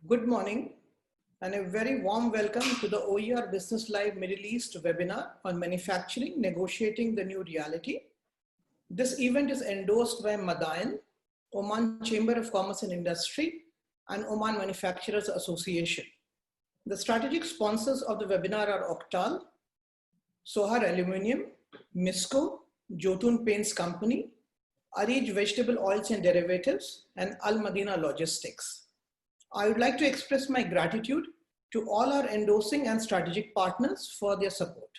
Good morning and a very warm welcome to the OER Business Live Middle East webinar on manufacturing, negotiating the new reality. This event is endorsed by Madain, Oman Chamber of Commerce and Industry, and Oman Manufacturers Association. The strategic sponsors of the webinar are Octal, Sohar Aluminium, Misco, Jotun Paints Company, Arij Vegetable Oils and Derivatives, and Al Madina Logistics. I would like to express my gratitude to all our endorsing and strategic partners for their support.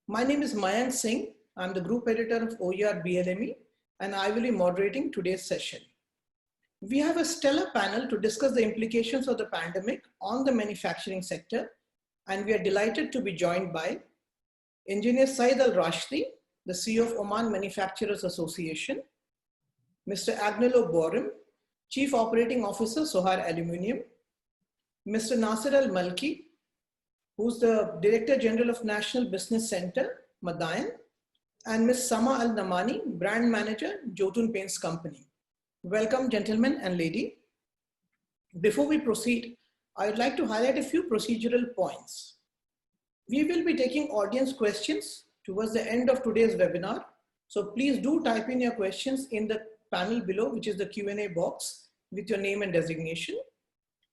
My name is Mayank Singh. I'm the Group Editor of OER BLME, and I will be moderating today's session. We have a stellar panel to discuss the implications of the pandemic on the manufacturing sector, and we are delighted to be joined by Engineer Saeed Al Rashidi, the CEO of Oman Manufacturers Association, Mr. Agnolo Borim, Chief Operating Officer, Sohar Aluminium, Mr. Nasir Al Malki, who's the Director General of National Business Center, Madain, and Ms. Sama Al Namani, Brand Manager, Jotun Paints Company. Welcome, gentlemen and lady. Before we proceed, I would like to highlight a few procedural points. We will be taking audience questions towards the end of today's webinar. So please do type in your questions in the panel below, which is the Q&A box, with your name and designation.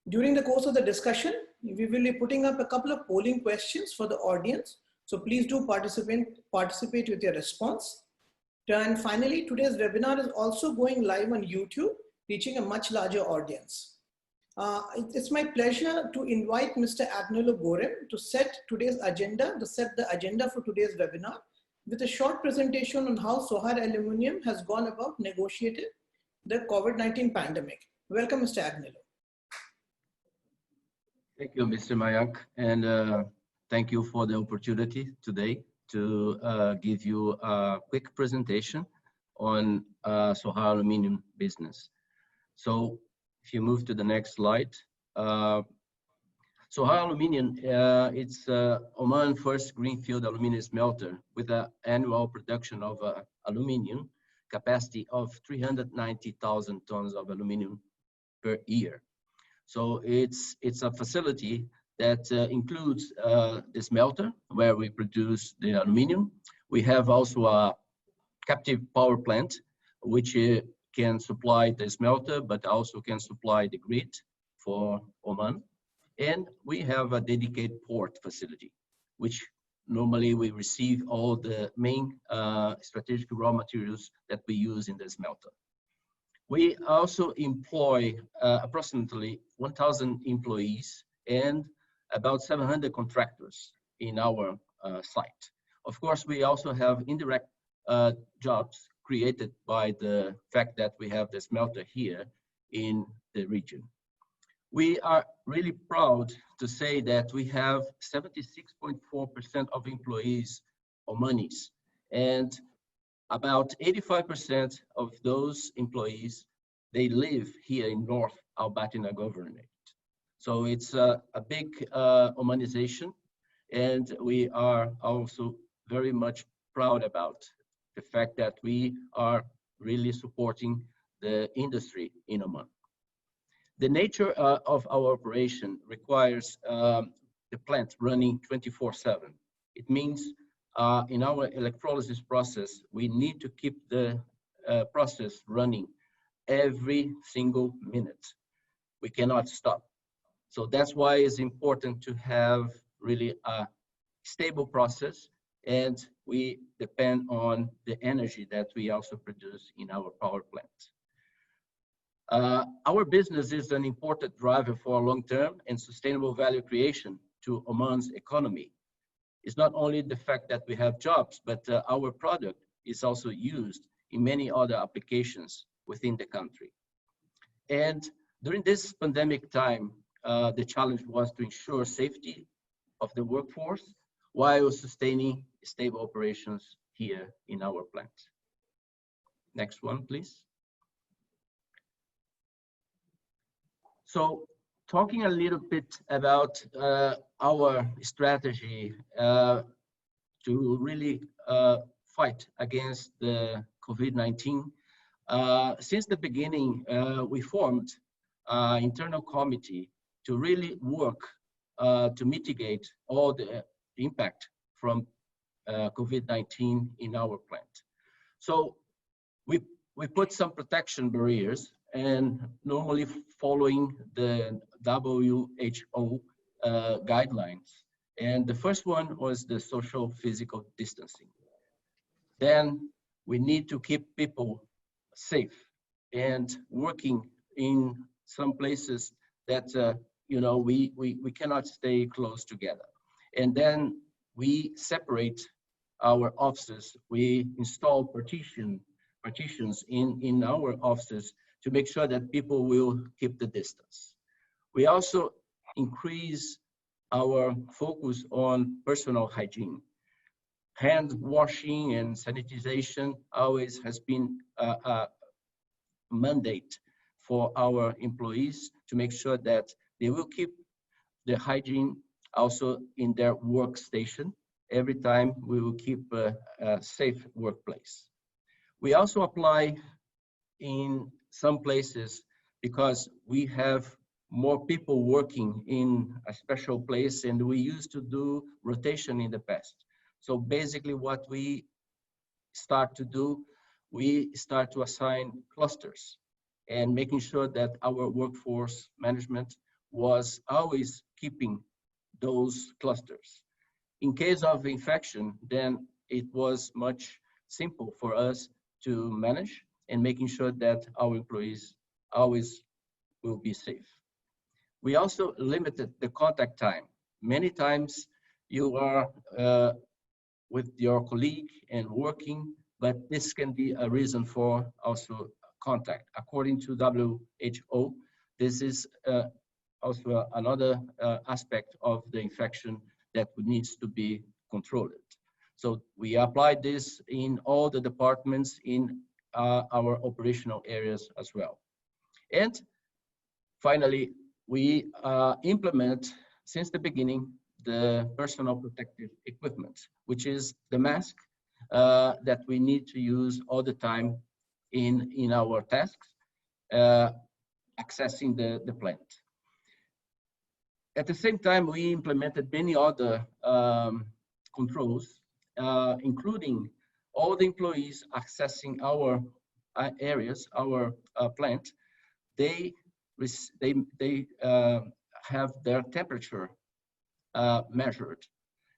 During the course of the discussion, we will be putting up a couple of polling questions for the audience. So please do participate with your response. And finally, today's webinar is also going live on YouTube, reaching a much larger audience. It's my pleasure to invite Mr. Agnolo Borim to set today's agenda, to set the agenda for today's webinar with a short presentation on how Sohar Aluminium has gone about negotiating the COVID-19 pandemic. Welcome, Mr. Agnolo. Thank you, Mr. Mayank, and thank you for the opportunity today to give you a quick presentation on Sohar Aluminium business. So if you move to the next slide, Sohar Aluminium, it's Oman's first greenfield aluminum smelter with an annual production of aluminium capacity of 390,000 tons of aluminum per year. So it's a facility that includes the smelter where we produce the aluminum. We have also a captive power plant which can supply the smelter but also can supply the grid for Oman. And we have a dedicated port facility which normally we receive all the main strategic raw materials that we use in the smelter. We also employ approximately 1,000 employees and about 700 contractors in our site. Of course, we also have indirect jobs created by the fact that we have the smelter here in the region. We are really proud to say that we have 76.4% of employees Omanis, and about 85% of those employees, they live here in North Al Batna Governorate. So it's a big Omanization, and we are also very much proud about the fact that we are really supporting the industry in Oman. The nature of our operation requires the plant running 24/7. It means in our electrolysis process, we need to keep the process running every single minute. We cannot stop. So that's why it's important to have really a stable process, and we depend on the energy that we also produce in our power plants. Our business is an important driver for long-term and sustainable value creation to Oman's economy. It's not only the fact that we have jobs, but our product is also used in many other applications within the country. And during this pandemic time, the challenge was to ensure safety of the workforce while sustaining stable operations here in our plant. Next one, please. So talking a little bit about our strategy to really fight against the COVID-19. Since the beginning, we formed an internal committee to really work to mitigate all the impact from COVID-19 in our plant. So we put some protection barriers, and normally following the WHO guidelines. And the first one was the social physical distancing. Then we need to keep people safe and working in some places that we cannot stay close together. And then we separate our offices. We install partitions in our offices to make sure that people will keep the distance. We also increase our focus on personal hygiene. Hand washing and sanitization always has been a mandate for our employees to make sure that they will keep the hygiene also in their workstation. Every time we will keep a safe workplace. We also apply in some places because we have more people working in a special place, and we used to do rotation in the past. So basically what we start to do, we start to assign clusters and making sure that our workforce management was always keeping those clusters. In case of infection, then it was much simple for us to manage and making sure that our employees always will be safe. We also limited the contact time. Many times you are with your colleague and working, but this can be a reason for also contact. According to WHO, this is also another aspect of the infection that needs to be controlled. So we applied this in all the departments in our operational areas as well. And finally, we implement since the beginning the personal protective equipment, which is the mask that we need to use all the time in our tasks, accessing the plant. At the same time, we implemented many other controls, including all the employees accessing our areas, our plant. They have their temperature measured.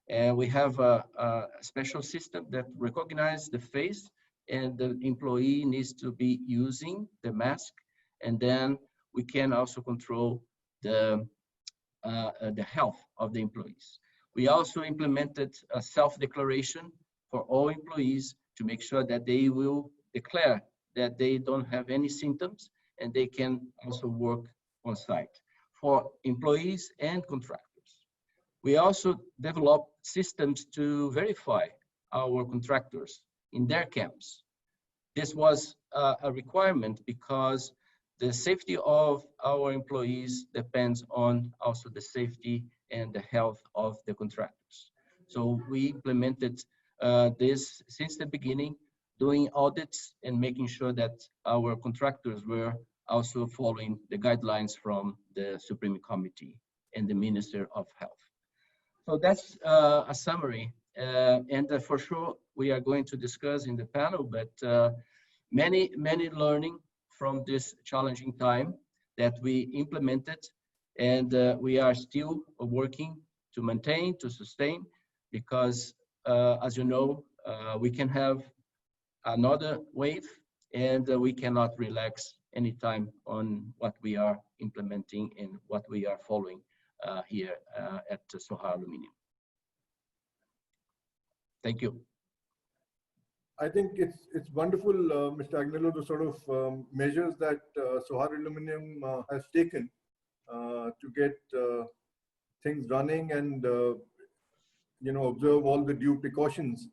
And we have a special system that recognizes the face, and the employee needs to be using the mask. And then we can also control the health of the employees. We also implemented a self-declaration for all employees to make sure that they will declare that they don't have any symptoms and they can also work on site for employees and contractors. We also developed systems to verify our contractors in their camps. This was a requirement because the safety of our employees depends on also the safety and the health of the contractors. So we implemented this since the beginning, doing audits and making sure that our contractors were also following the guidelines from the Supreme Committee and the Minister of Health. So that's a summary, and for sure we are going to discuss in the panel, but many learning from this challenging time that we implemented, and we are still working to maintain, to sustain, because as you know, we can have another wave, and we cannot relax anytime on what we are implementing and what we are following here at Sohar Aluminium. Thank you. I think it's wonderful, Mr. Agnello, the sort of measures that Sohar Aluminium has taken to get things running and observe all the due precautions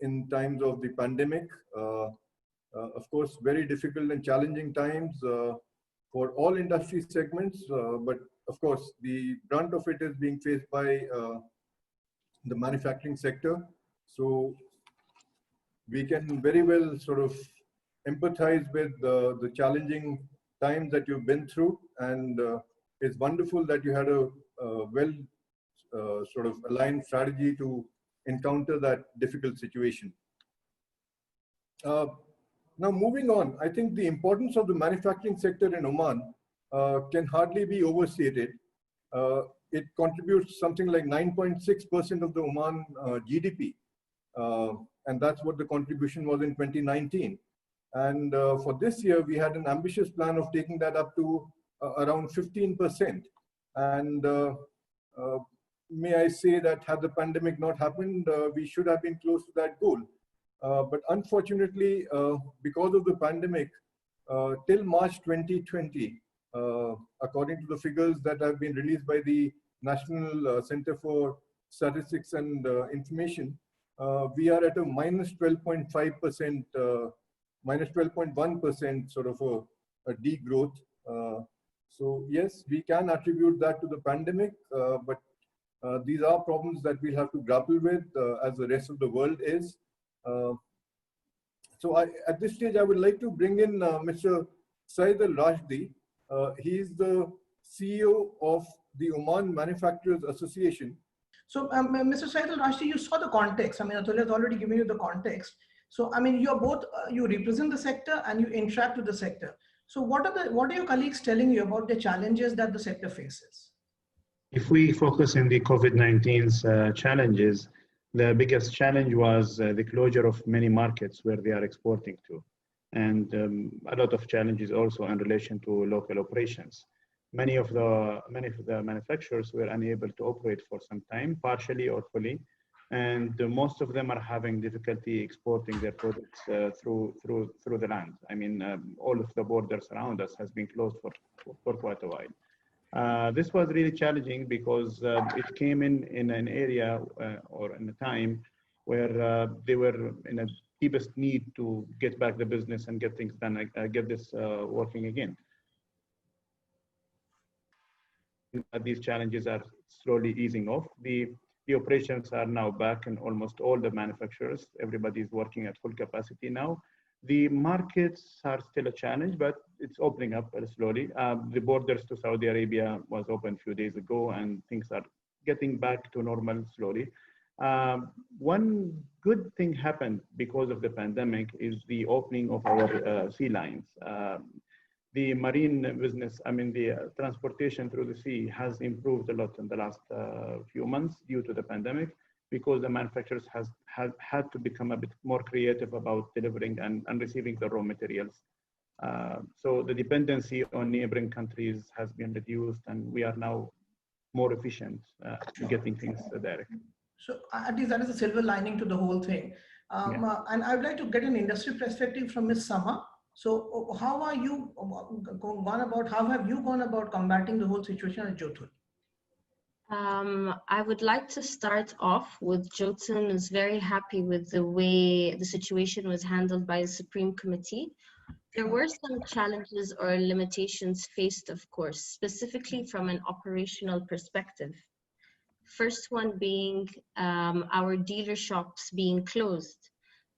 in times of the pandemic. Of course, very difficult and challenging times for all industry segments, but of course, the brunt of it is being faced by the manufacturing sector. So we can very well sort of empathize with the challenging times that you've been through, and it's wonderful that you had a well sort of aligned strategy to encounter that difficult situation. Now moving on, I think the importance of the manufacturing sector in Oman can hardly be overstated. It contributes something like 9.6% of the Oman GDP. And that's what the contribution was in 2019. And for this year, we had an ambitious plan of taking that up to around 15%. And may I say that had the pandemic not happened, we should have been close to that goal. But unfortunately, because of the pandemic, till March 2020, according to the figures that have been released by the National Center for Statistics and Information, we are at a minus 12.5%, minus 12.1% sort of a degrowth. So yes, we can attribute that to the pandemic, but these are problems that we'll have to grapple with as the rest of the world is. So at this stage, I would like to bring in Mr. Saeed Al-Rashdi. He is the CEO of the Oman Manufacturers Association. So, Mr. Saeed Al-Rashdi, you saw the context. I mean, Atulya has already given you the context. So, I mean, you're both, you represent the sector and you interact with the sector. So what are your colleagues telling you about the challenges that the sector faces? If we focus on the COVID-19's challenges, the biggest challenge was the closure of many markets where they are exporting to. And a lot of challenges also in relation to local operations. Many of the manufacturers were unable to operate for some time, partially or fully. And most of them are having difficulty exporting their products through the land. I mean, all of the borders around us has been closed for quite a while. This was really challenging because it came in an area or in a time where they were in a deepest need to get back the business and get things done, get this working again. These challenges are slowly easing off. The operations are now back in almost all the manufacturers. Everybody is working at full capacity now. The markets are still a challenge, but it's opening up very slowly. The borders to Saudi Arabia was open a few days ago, and things are getting back to normal slowly. One good thing happened because of the pandemic is the opening of our sea lines. The marine business, I mean, the transportation through the sea has improved a lot in the last few months due to the pandemic, because the manufacturers have had to become a bit more creative about delivering and receiving the raw materials. So the dependency on neighboring countries has been reduced, and we are now more efficient in getting things direct. So at least that is a silver lining to the whole thing. And I would like to get an industry perspective from Ms. Sama. So how are you how have you gone about combating the whole situation at Jodhpur? I would like to start off with Jotun is very happy with the way the situation was handled by the Supreme Committee. There were some challenges or limitations faced, of course, specifically from an operational perspective. First one being our dealer shops being closed.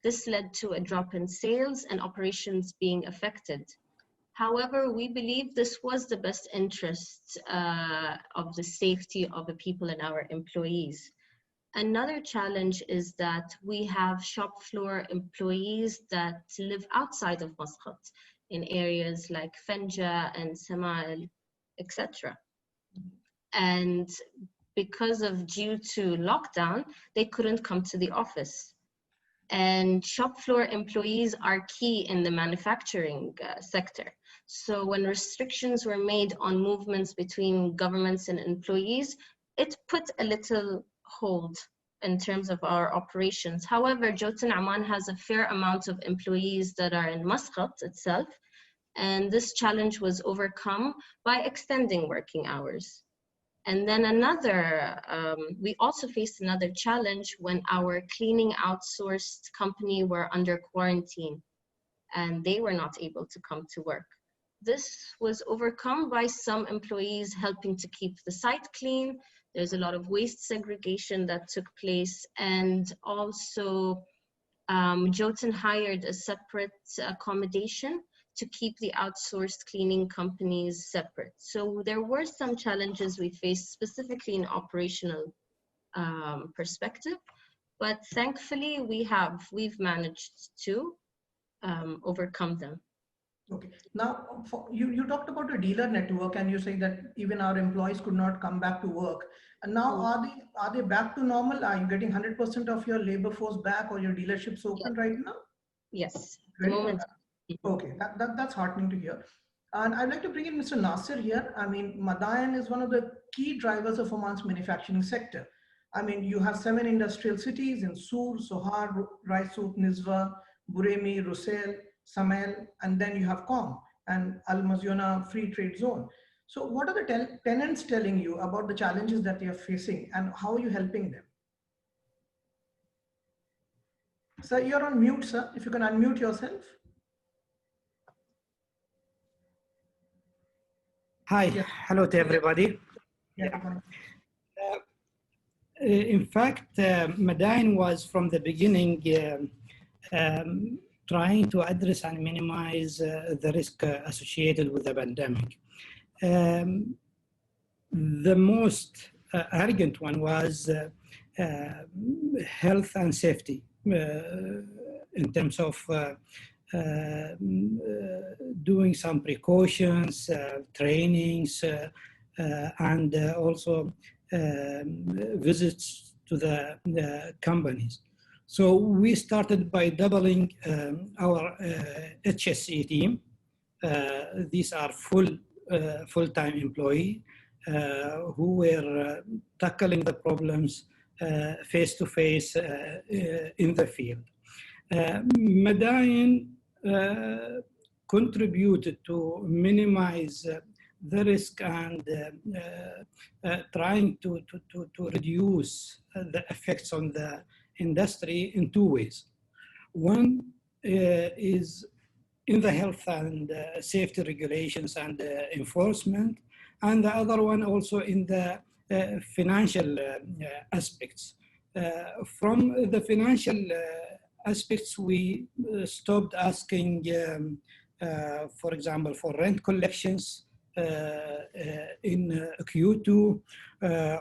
This led to a drop in sales and operations being affected. However, we believe this was the best interest of the safety of the people and our employees. Another challenge is that we have shop floor employees that live outside of Muscat in areas like Fenja and Samal, etc. And because of due to lockdown, they couldn't come to the office. And shop floor employees are key in the manufacturing sector. So when restrictions were made on movements between governments and employees, it put a little hold in terms of our operations. However, Jotun Amman has a fair amount of employees that are in Muscat itself, and this challenge was overcome by extending working hours. And then we also faced another challenge when our cleaning outsourced company were under quarantine and they were not able to come to work. This was overcome by some employees helping to keep the site clean. There's a lot of waste segregation that took place, and also Jotun hired a separate accommodation to keep the outsourced cleaning companies separate. So there were some challenges we faced specifically in operational perspective, but thankfully we've managed to overcome them. Okay. Now, you talked about a dealer network, and you say that even our employees could not come back to work. And now, are they back to normal? Are you getting 100% of your labor force back, or your dealerships open right now? Yes. The Great. moment. Okay, that's heartening to hear. And I'd like to bring in Mr. Nasir here. I mean, Madain is one of the key drivers of Oman's manufacturing sector. I mean, you have 7 industrial cities in Sur, Sohar, Raisut, Nizwa, Buremi, Rusail, Samel, and then you have Qom and Al Mazyona Free Trade Zone. So what are the tenants telling you about the challenges that they are facing, and how are you helping them? Sir, you're on mute, sir. If you can unmute yourself. Hi, Yes. hello to everybody. Yeah. In fact, Madain was from the beginning trying to address and minimize the risk associated with the pandemic. The most urgent one was health and safety in terms of doing some precautions, trainings, and also visits to the companies. So we started by doubling our HSE team. These are full-time employees who were tackling the problems face-to-face in the field. Madain contributed to minimize the risk and trying to reduce the effects on the industry in 2 ways. One is in the health and safety regulations and enforcement, and the other one also in the financial aspects. From the financial aspects, we stopped asking, for example, for rent collections in Q2.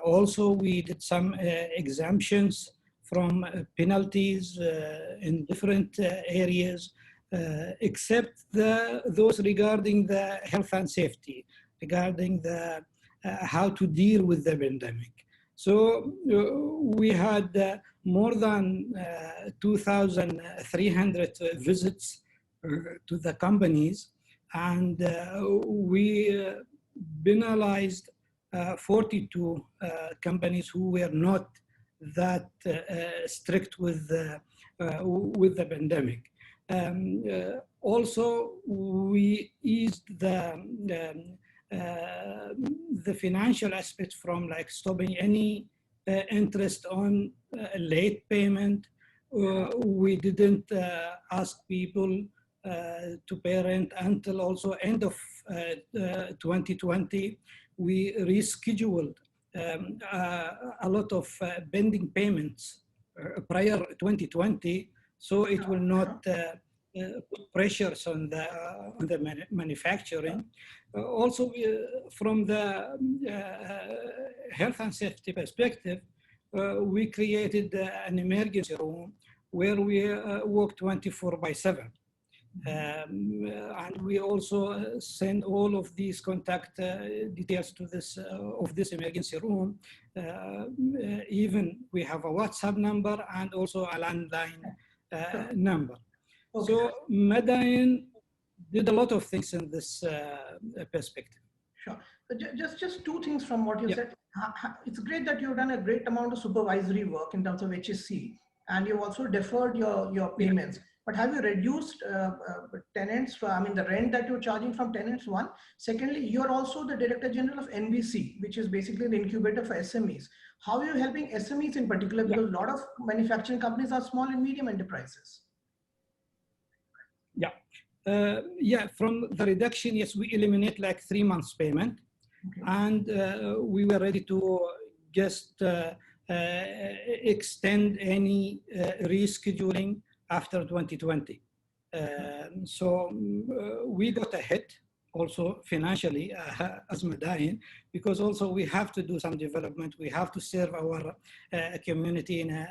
Also, we did some exemptions from penalties in different areas, except those regarding the health and safety, regarding the how to deal with the pandemic. So we had more than 2,300 visits to the companies, and we penalized 42 companies who were not that strict with the pandemic. Also, we eased the financial aspects from like stopping any interest on late payment. We didn't ask people to pay rent until also end of 2020. We rescheduled a lot of pending payments prior 2020, so it will not put pressures on the manufacturing. Also, from the health and safety perspective, we created an emergency room where we work 24/7. And we also send all of these contact details to this emergency room. Even we have a WhatsApp number and also a landline number. Okay. So Madain did a lot of things in this perspective. Sure. Just 2 things from what you said. It's great that you've done a great amount of supervisory work in terms of HSC, and you've also deferred your payments. But have you reduced tenants, the rent that you're charging from tenants, one? Secondly, you're also the Director General of NBC, which is basically the incubator for SMEs. How are you helping SMEs in particular? Because a lot of manufacturing companies are small and medium enterprises. From the reduction, yes, we eliminate like 3 months payment. Okay. And we were ready to just extend any rescheduling after 2020. We got a hit also financially as Madain, because also we have to do some development. We have to serve our community in a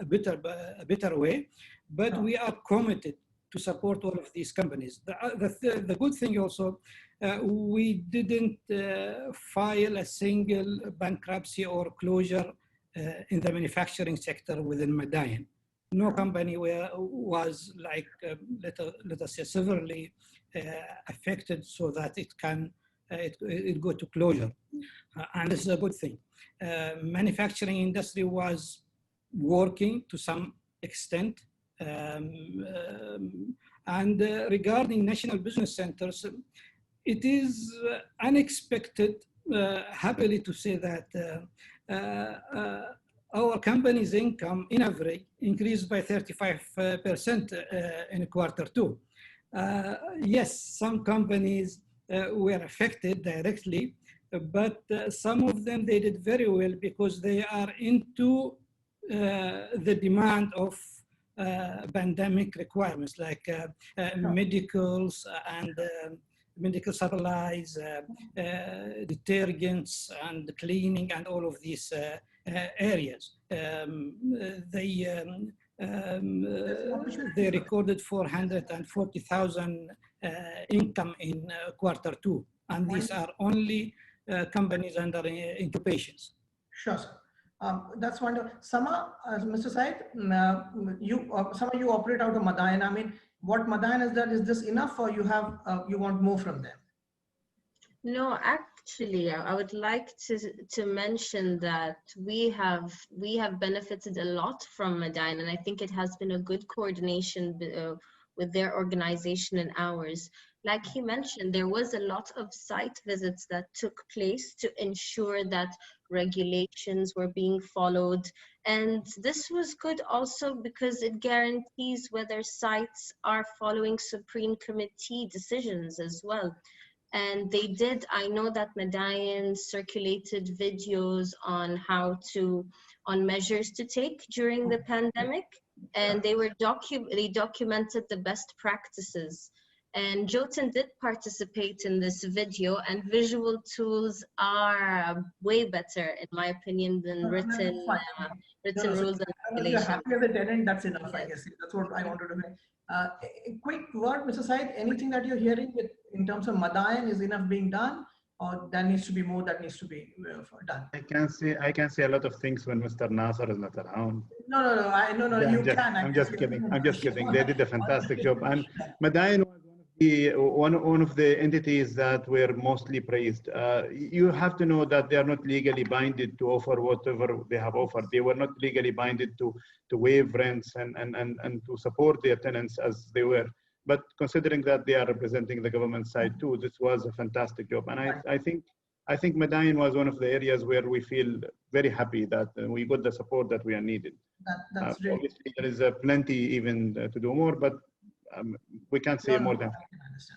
better way, but we are committed to support all of these companies. The good thing also, we didn't file a single bankruptcy or closure in the manufacturing sector within Madain. No company was like, let us say, severely affected so that it can it go to closure. And this is a good thing. Manufacturing industry was working to some extent. Regarding national business centers, it is unexpected, happily to say that our company's income in average increased by 35% in Q2. Yes, some companies were affected directly, but some of them, they did very well because they are into the demand of pandemic requirements like medicals and medical supplies, detergents and cleaning and all of these areas. They recorded 440,000 income in Q2, and these are only companies under incubations. Sure, sir. That's wonderful. Sama, Mr. Said, some of you operate out of Madain. I mean, what Madain has done, is this enough, or you have you want more from them? No, actually, I would like to mention that we have benefited a lot from Madain, and I think it has been a good coordination with their organization and ours. Like he mentioned, there was a lot of site visits that took place to ensure that regulations were being followed. And this was good also because it guarantees whether sites are following Supreme Committee decisions as well. And they did. I know that Madain circulated videos on on measures to take during the pandemic, and they documented the best practices. And Jotun did participate in this video, and visual tools are way better, in my opinion, than written rules and regulations. If you're happy as a tenant, that's enough, I guess. That's what I wanted to say. A quick word, Mr. Said, anything that you're hearing in terms of Madain, is enough being done, or there needs to be more that needs to be done? I can say a lot of things when Mr. Nasser is not around. No, you can. I'm just kidding. They did a fantastic job. And Madain was one of the entities that were mostly praised. You have to know that they are not legally binded to offer whatever they have offered. They were not legally binded to waive rents and to support their tenants as they were. But considering that they are representing the government side too, this was a fantastic job. And I think Madain was one of the areas where we feel very happy that we got the support that we are needed. That's great. Obviously, there is plenty even to do more, but we can't say more than.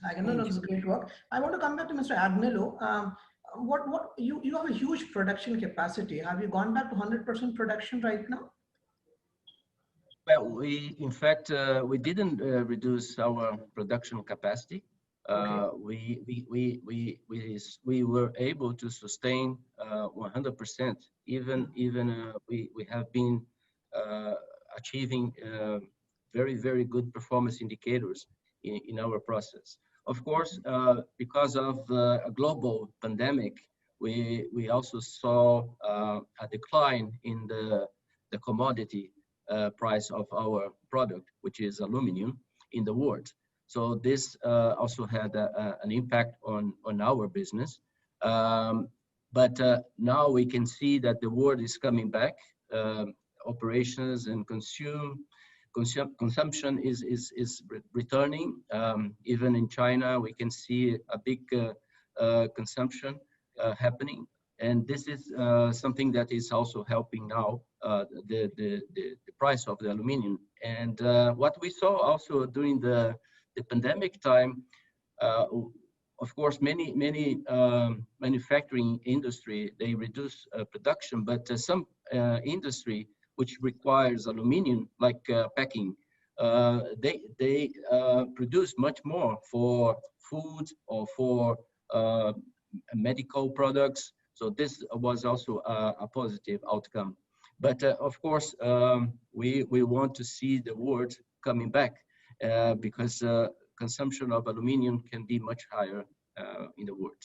I can know this is great work. I want to come back to Mr. Agnello. You have a huge production capacity. Have you gone back to 100% production right now? Well, in fact, we didn't reduce our production capacity. We were able to sustain 100%. Even we have been achieving very, very good performance indicators in our process. Of course, because of a global pandemic, we also saw a decline in the commodity price of our product, which is aluminum, in the world. So this also had an impact on our business. But now we can see that the world is coming back. Operations and consumption is returning. Even in China, we can see a big consumption happening. And this is something that is also helping now the price of the aluminum. And what we saw also during the pandemic time, of course, many manufacturing industry, they reduce production, but some industry which requires aluminum, like packing, they produce much more for food or for medical products. So this was also a positive outcome. But of course, we want to see the world coming back because consumption of aluminium can be much higher in the world.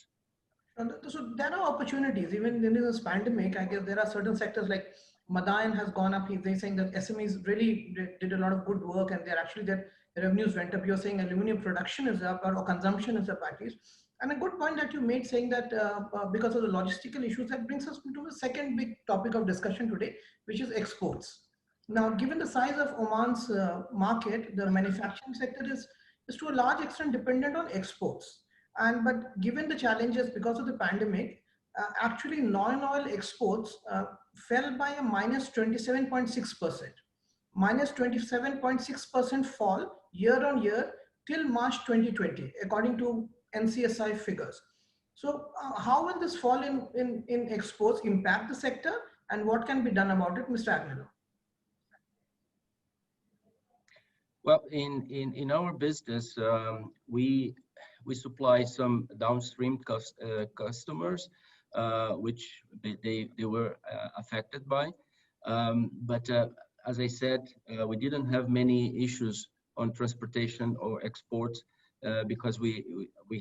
So there are opportunities, even in this pandemic. I guess there are certain sectors like Madain has gone up. They're saying that SMEs really did a lot of good work, and they're actually their revenues went up. You're saying aluminum production is up or consumption is up at least. And a good point that you made, saying that because of the logistical issues, that brings us to the second big topic of discussion today, which is exports. Now, given the size of Oman's market, the manufacturing sector is to a large extent dependent on exports. But given the challenges because of the pandemic, actually non-oil exports fell by a minus 27.6%. Minus 27.6% fall year on year till March 2020, according to NCSI figures. So how will this fall in exports impact the sector, and what can be done about it, Mr. Agnello? Well, in our business, we supply some downstream customers, which they were affected by. But as I said, we didn't have many issues on transportation or exports because we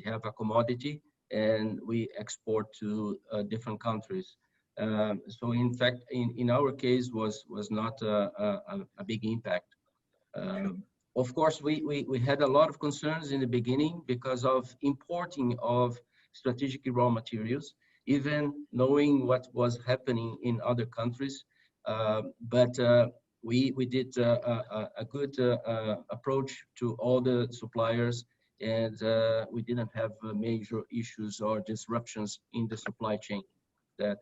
have a commodity and we export to different countries. So in fact, in our case, was not a big impact. Of course, we had a lot of concerns in the beginning because of importing of strategic raw materials, even knowing what was happening in other countries. But we did a good approach to all the suppliers, and we didn't have major issues or disruptions in the supply chain that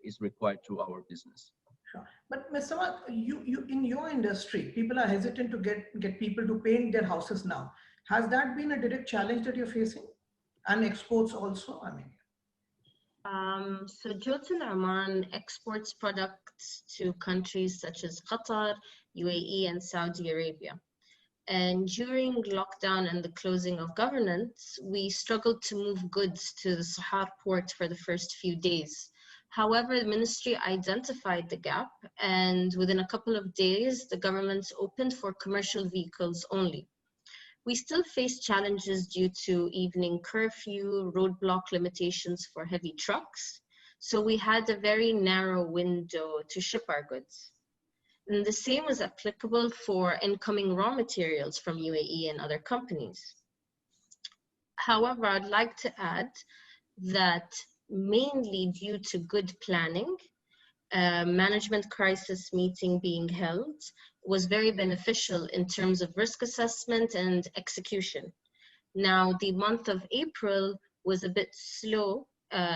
is required to our business. Sure. But Ms. Samad, you in your industry, people are hesitant to get people to paint their houses now. Has that been a direct challenge that you're facing? And exports also, I mean. So Jyotin Oman exports products to countries such as Qatar, UAE, and Saudi Arabia. And during lockdown and the closing of governance, we struggled to move goods to the Sahar port for the first few days. However, the ministry identified the gap, and within a couple of days, the government opened for commercial vehicles only. We still face challenges due to evening curfew, roadblock limitations for heavy trucks. So we had a very narrow window to ship our goods. And the same was applicable for incoming raw materials from UAE and other companies. However, I'd like to add that mainly due to good planning, management crisis meeting being held was very beneficial in terms of risk assessment and execution. Now, the month of April was a bit slow.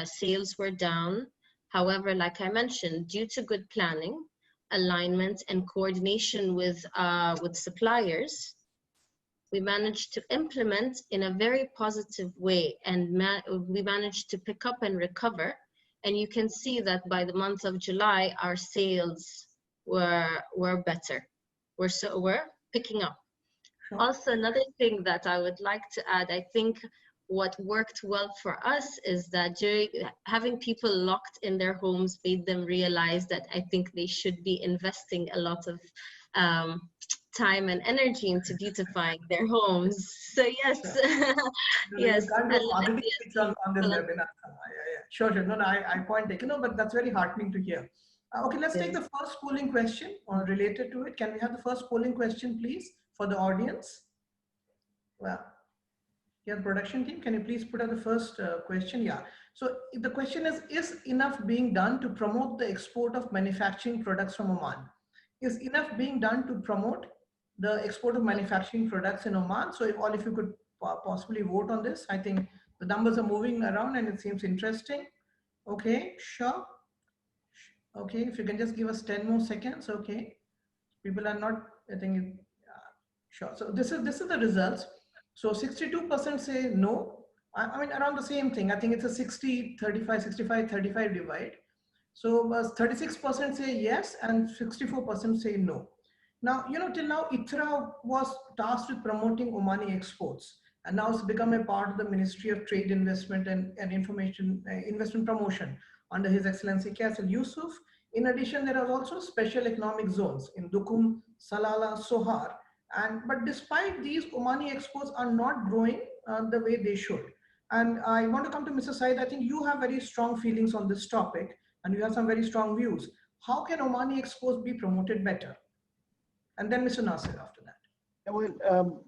Sales were down. However, like I mentioned, due to good planning, alignment, and coordination with suppliers, we managed to implement in a very positive way, and we managed to pick up and recover. And you can see that by the month of July, our sales were better. We're picking up. Sure. Also, another thing that I would like to add, I think what worked well for us is that during having people locked in their homes made them realize that I think they should be investing a lot of time and energy into beautifying their homes. So yes, yes. On this webinar. Sure. No, I point taken. No, but that's very heartening to hear. Okay, let's take the first polling question related to it. Can we have the first polling question, please, for the audience? Well, yeah, the production team, can you please put out the first question? Yeah. So the question is enough being done to promote the export of manufacturing products from Oman? Is enough being done to promote the export of manufacturing products in Oman? So if you could possibly vote on this, I think the numbers are moving around and it seems interesting. Okay, sure. Okay, if you can just give us 10 more seconds. Okay, people are not, I think, sure. So this is the results. So 62% say no. I mean, around the same thing. I think it's a 60, 35, 65, 35 divide. So 36% say yes and 64% say no. Now, till now, ITRA was tasked with promoting Omani exports, and now it's become a part of the Ministry of Trade, Investment and Investment Promotion under His Excellency Kaisal Yusuf. In addition, there are also special economic zones in Dukum, Salalah, Sohar. But despite these, Omani exports are not growing the way they should. And I want to come to Mr. Said. I think you have very strong feelings on this topic, and you have some very strong views. How can Omani exports be promoted better? And then Mr. Nasir after that. Well,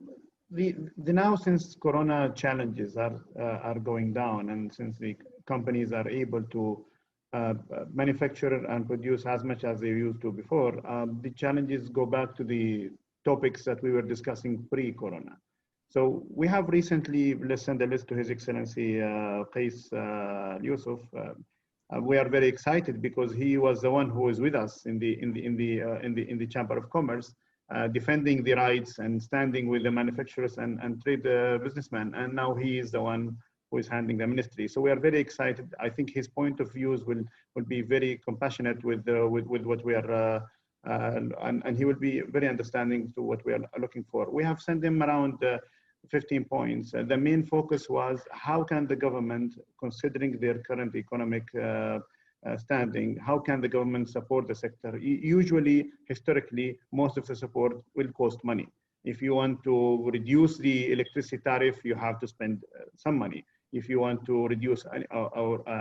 the now, since Corona challenges are going down, and since the companies are able to manufacture and produce as much as they used to before, the challenges go back to the topics that we were discussing pre-Corona. So we have recently sent a list to His Excellency Kaisal Yusuf. We are very excited because he was the one who was with us in the Chamber of Commerce, defending the rights and standing with the manufacturers and trade businessmen. And now he is the one who is handling the ministry. So we are very excited. I think his point of views will be very compassionate with what we are, and he will be very understanding to what we are looking for. We have sent him around 15 points. The main focus was how can the government, considering their current economic standing, how can the government support the sector? Usually, historically, most of the support will cost money. If you want to reduce the electricity tariff, you have to spend some money. If you want to reduce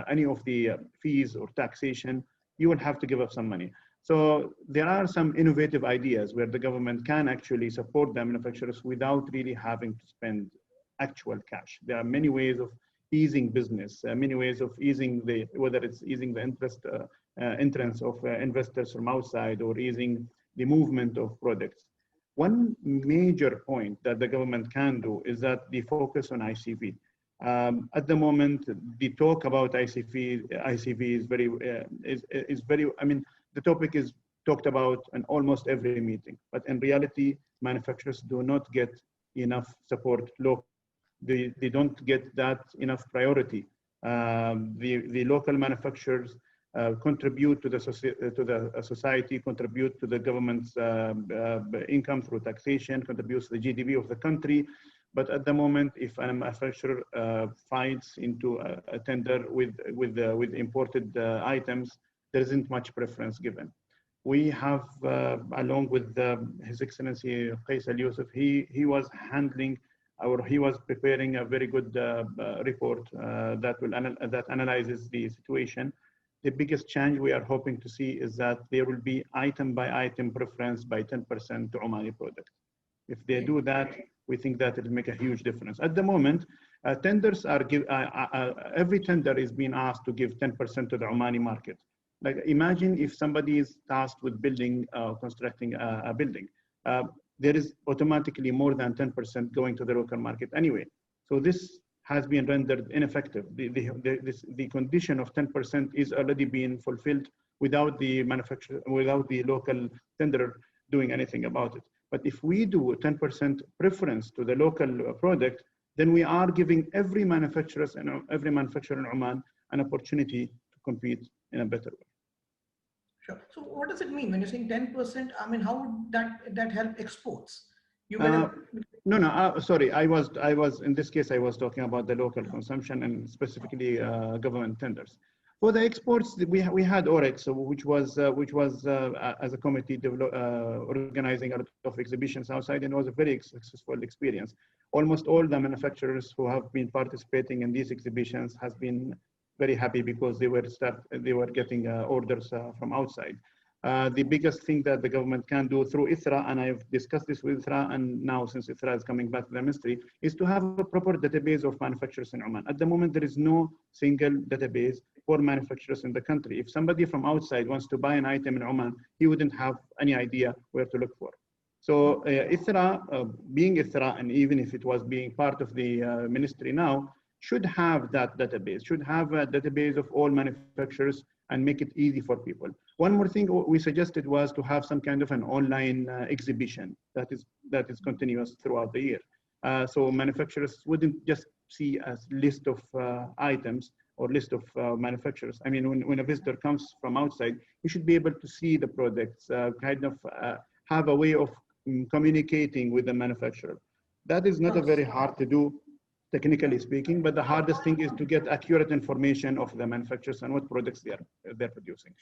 any of the fees or taxation, you will have to give up some money. So there are some innovative ideas where the government can actually support the manufacturers without really having to spend actual cash. There are many ways of easing business, many ways of easing whether it's easing the entrance of investors from outside or easing the movement of products. One major point that the government can do is that the focus on ICV. At the moment, the talk about ICV is very, I mean, the topic is talked about in almost every meeting, but in reality, manufacturers do not get enough support locally. They don't get that enough priority. The local manufacturers contribute to the society, contribute to the government's income through taxation, contributes to the GDP of the country. But at the moment, if a manufacturer fights into a tender with imported items, there isn't much preference given. We have, along with His Excellency Kaisal Yusuf, he was handling, or he was preparing a very good report that analyzes the situation. The biggest change we are hoping to see is that there will be item by item preference by 10% to Omani products. If they do that, we think that it will make a huge difference. At the moment, tenders are every tender is being asked to give 10% to the Omani market. Like imagine if somebody is tasked with building, constructing a building, there is automatically more than 10% going to the local market anyway. So this has been rendered ineffective. The condition of 10% is already being fulfilled without the manufacturer, without the local tenderer doing anything about it. But if we do a 10% preference to the local product, then we are giving every manufacturer in Oman an opportunity to compete in a better way. Sure. So what does it mean when you're saying 10%? I mean, how would that help exports? Sorry. I was in this case I was talking about the local consumption and specifically government tenders. For the exports, we had OREX, which was as a committee organizing a lot of exhibitions outside, and it was a very successful experience. Almost all the manufacturers who have been participating in these exhibitions has been very happy because they were getting orders from outside. The biggest thing that the government can do through ITRA, and I've discussed this with ITRA, and now since ITRA is coming back to the ministry, is to have a proper database of manufacturers in Oman. At the moment, there is no single database for manufacturers in the country. If somebody from outside wants to buy an item in Oman, he wouldn't have any idea where to look for. So ITRA, being ITRA, and even if it was being part of the ministry now, should have that database, should have a database of all manufacturers and make it easy for people. One more thing we suggested was to have some kind of an online exhibition that is continuous throughout the year. So manufacturers wouldn't just see a list of items or list of manufacturers. I mean, when a visitor comes from outside, you should be able to see the products, kind of have a way of communicating with the manufacturer. That is not a very hard to do, technically speaking, but the hardest thing is to get accurate information of the manufacturers and what products they're producing.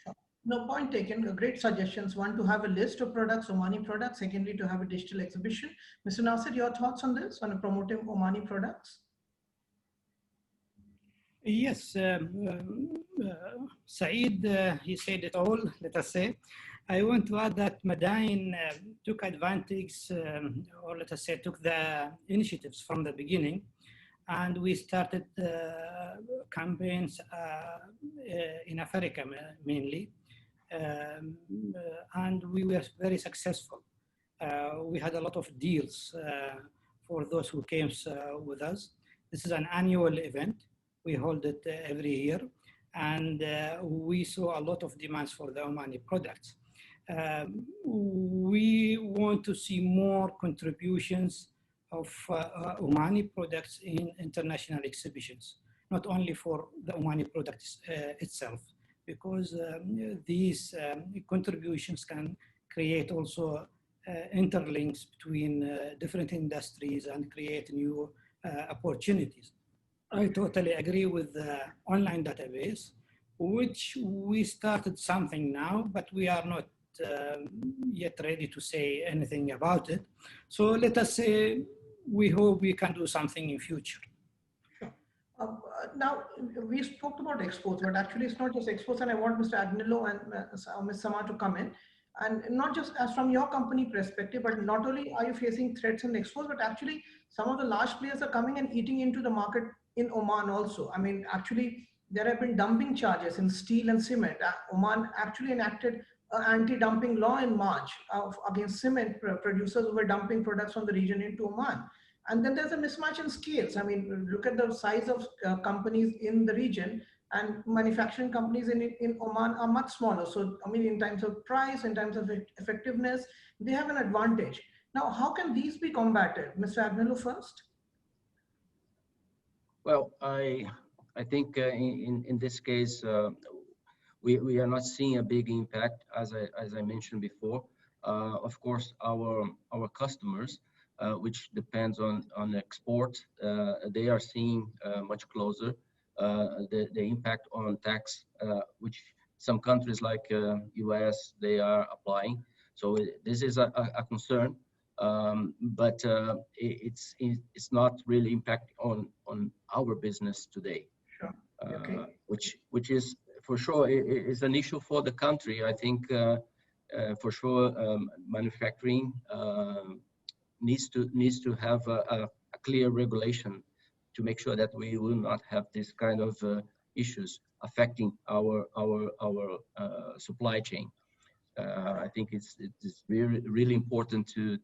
No, point taken. Great suggestions. One, to have a list of products, Omani products. Secondly, to have a digital exhibition. Mr. Nasir, your thoughts on this, on promoting Omani products? Yes, Saeed, he said it all, let us say. I want to add that Madain took advantage, or let us say, took the initiatives from the beginning, and we started campaigns in Africa mainly, and we were very successful. We had a lot of deals for those who came with us. This is an annual event. We hold it every year, and we saw a lot of demands for the Omani products. We want to see more contributions of Omani products in international exhibitions, not only for the Omani products itself, because these contributions can create also interlinks between different industries and create new opportunities. I totally agree with the online database, which we started something now, but we are not yet ready to say anything about it. So let us say we hope we can do something in future. Sure. Now, we spoke about exports, but actually it's not just exports, and I want Mr. Agnello and Ms. Sama to come in. And not just as from your company perspective, but not only are you facing threats in exports, but actually some of the large players are coming and eating into the market in Oman also. I mean, actually, there have been dumping charges in steel and cement. Oman actually enacted an anti-dumping law in March against cement producers who were dumping products from the region into Oman. And then there's a mismatch in scales. I mean, look at the size of companies in the region, and manufacturing companies in Oman are much smaller. So, I mean, in terms of price, in terms of effectiveness, they have an advantage. Now, how can these be combated? Mr. Agnello first. Well, I think in this case, we are not seeing a big impact, as I mentioned before. Of course, our customers, which depends on export, they are seeing much closer the impact on tax, which some countries like US, they are applying. So this is a concern, but it's not really impact on our business today. Sure. Okay. Which is for sure is an issue for the country. I think for sure manufacturing needs to have a clear regulation to make sure that we will not have this kind of issues affecting our supply chain. I think it's really important to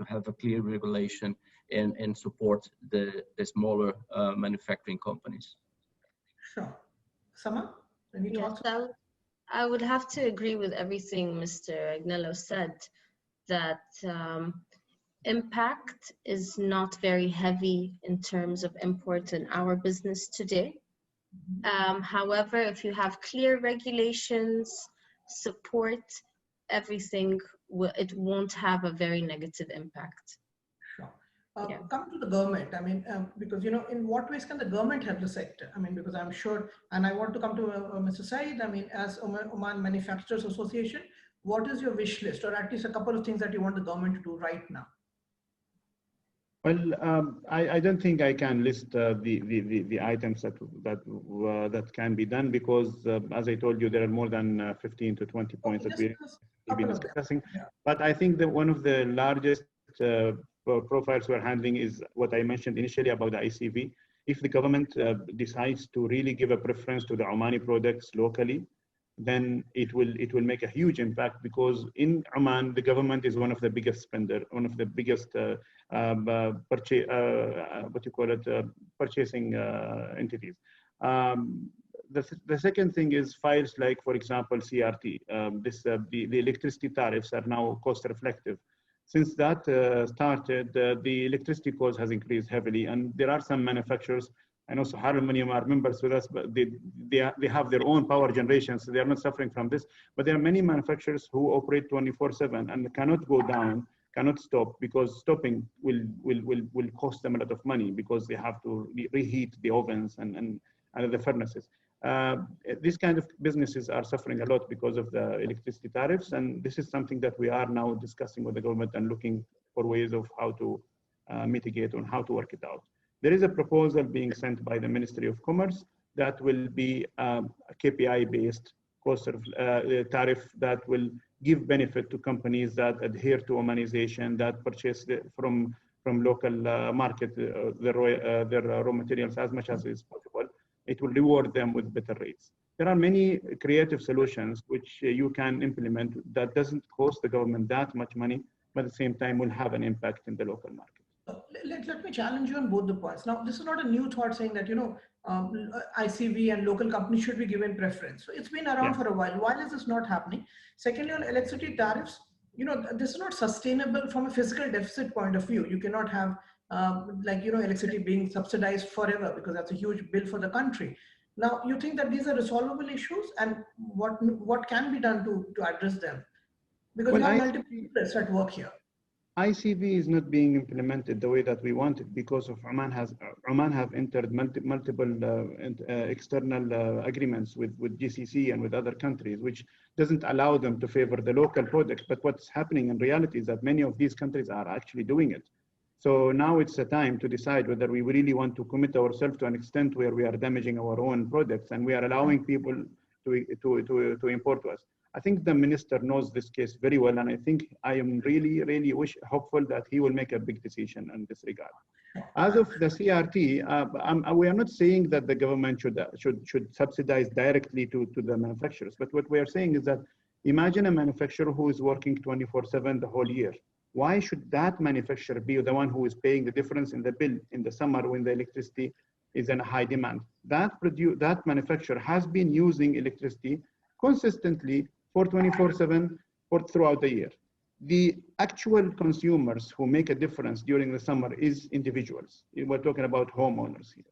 have a clear regulation and support the smaller manufacturing companies. Sure. Sama, any thoughts? Yes, I would have to agree with everything Mr. Agnello said, that impact is not very heavy in terms of import in our business today. However, if you have clear regulations, support, everything, it won't have a very negative impact. Sure. Come to the government. I mean, because, you know, in what ways can the government help the sector? I mean, because I'm sure, and I want to come to Mr. Saeed. I mean, as Oman Manufacturers Association, what is your wish list, or at least a couple of things that you want the government to do right now? Well, I don't think I can list the items that can be done, because as I told you, there are more than 15 to 20 points that we've been discussing. Yeah. But I think that one of the largest profiles we're handling is what I mentioned initially about the ICV. If the government decides to really give a preference to the Omani products locally, then it will make a huge impact, because in Oman, the government is one of the biggest spender, one of the biggest purchasing entities. The second thing is files like, for example, CRT. The electricity tariffs are now cost reflective. Since that started, the electricity cost has increased heavily, and there are some manufacturers, I know Sohar Aluminium are members with us, but they have their own power generation, so they are not suffering from this. But there are many manufacturers who operate 24/7 and cannot go down, cannot stop, because stopping will cost them a lot of money because they have to reheat the ovens and the furnaces. These kind of businesses are suffering a lot because of the electricity tariffs, and this is something that we are now discussing with the government and looking for ways of how to mitigate and how to work it out. There is a proposal being sent by the Ministry of Commerce that will be a KPI-based cost of tariff that will give benefit to companies that adhere to Omanization, that purchase from local market their raw materials as much as is possible. It will reward them with better rates. There are many creative solutions which you can implement that doesn't cost the government that much money, but at the same time will have an impact in the local market. Let me challenge you on both the points. Now, this is not a new thought saying that, ICV and local companies should be given preference. So it's been around for a while. Why is this not happening? Secondly, on electricity tariffs, this is not sustainable from a fiscal deficit point of view. You cannot have electricity being subsidized forever, because that's a huge bill for the country. Now, you think that these are resolvable issues, and what can be done to address them? Because we have multiple interests at work here. ICV is not being implemented the way that we want it because of Oman have entered multiple external agreements with GCC and with other countries, which doesn't allow them to favor the local product. But what's happening in reality is that many of these countries are actually doing it. So now it's a time to decide whether we really want to commit ourselves to an extent where we are damaging our own products and we are allowing people to import to us. I think the minister knows this case very well, and I think I am really hopeful that he will make a big decision in this regard. As of the CRT, we are not saying that the government should subsidize directly to the manufacturers, but what we are saying is that imagine a manufacturer who is working 24/7 the whole year. Why should that manufacturer be the one who is paying the difference in the bill in the summer when the electricity is in a high demand? That manufacturer has been using electricity consistently for 24/7 throughout the year. The actual consumers who make a difference during the summer is individuals. We're talking about homeowners here.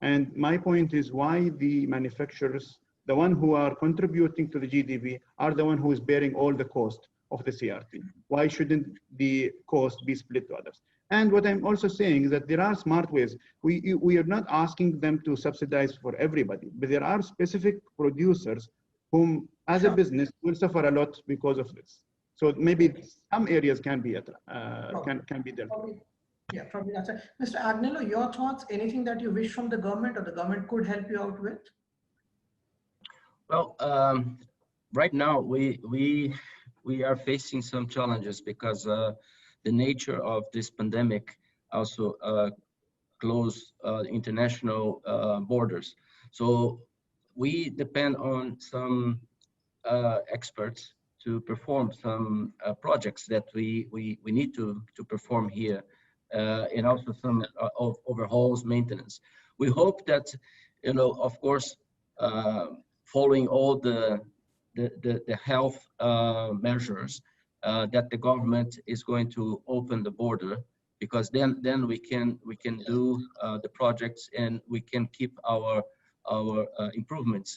And my point is why the manufacturers, the one who are contributing to the GDP, are the one who is bearing all the cost of the CRT. Why shouldn't the cost be split to others? And what I'm also saying is that there are smart ways. We are not asking them to subsidize for everybody, but there are specific producers whom, as a business, will suffer a lot because of this. So maybe some areas can be can be dealt with. Yeah, probably that's it. Mr. Agnello, your thoughts? Anything that you wish from the government or the government could help you out with? Well, right now we are facing some challenges because the nature of this pandemic also closed international borders. So we depend on some experts to perform some projects that we need to perform here, and also some overhauls, maintenance. We hope that, of course, following all the health measures, that the government is going to open the border, because then we can do the projects and we can keep our improvements.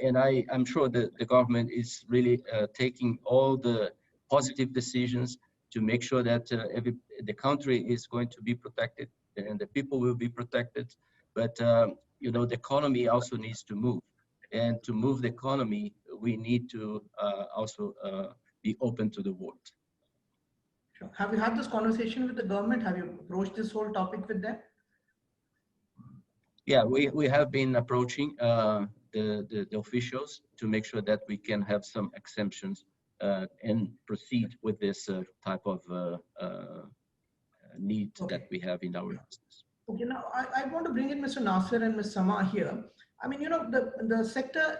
And I'm sure that the government is really taking all the positive decisions to make sure that the country is going to be protected and the people will be protected. But the economy also needs to move, and to move the economy, we need to also be open to the world. Sure. Have you had this conversation with the government? Have you approached this whole topic with them? Yeah, we have been approaching the officials to make sure that we can have some exemptions and proceed with this type of need that we have in our business. Okay, now I want to bring in Mr. Nasser and Ms. Sama here. I mean, the sector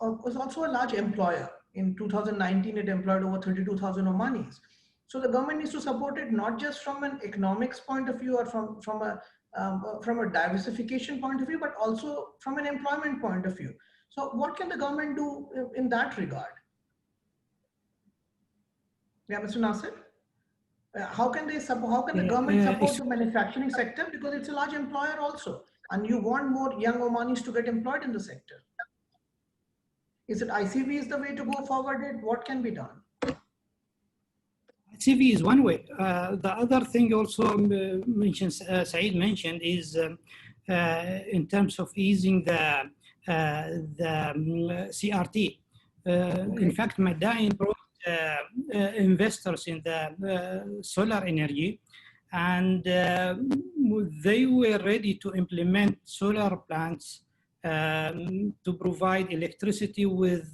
was also a large employer. In 2019, it employed over 32,000 Omanis. So the government needs to support it not just from an economics point of view or from a diversification point of view, but also from an employment point of view. So what can the government do in that regard? Yeah, Mr. Nasser? How can the government support the manufacturing sector? Because it's a large employer also. and you want more young Omanis to get employed in the sector. Is it ICV is the way to go forward? What can be done? ICV is one way. The other thing also Saeed mentioned is in terms of easing the CRT. In fact, Madain brought investors in the solar energy, and they were ready to implement solar plants to provide electricity with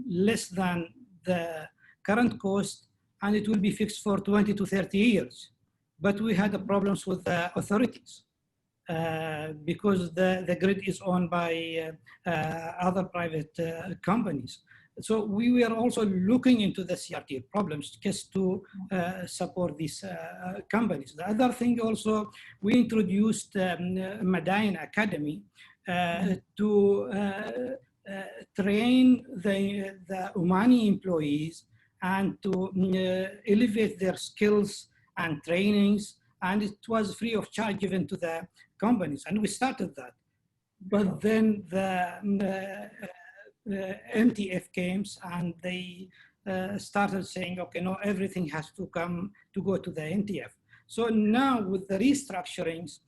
less than the current cost, and it will be fixed for 20 to 30 years. But we had problems with the authorities because the grid is owned by other private companies. So we were also looking into the CRT problems just to support these companies. The other thing also, we introduced Madain Academy to train the Omani employees and to elevate their skills and trainings, and it was free of charge given to the companies, and we started that. But then the MTF came and they started saying, okay, no, everything has to go to the MTF. So now with the restructurings,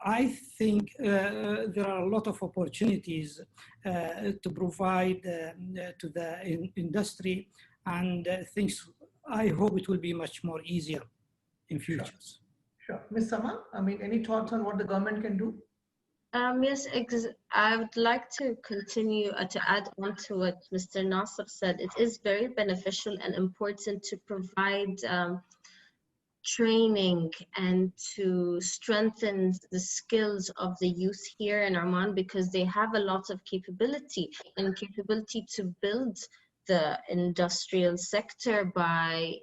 I think there are a lot of opportunities to provide to the industry, and things, I hope it will be much more easier in futures. Sure. Ms. Sama, I mean, any thoughts on what the government can do? Yes, I would like to continue to add on to what Mr. Nasser said. It is very beneficial and important to provide training and to strengthen the skills of the youth here in Oman, because they have a lot of capability to build the industrial sector by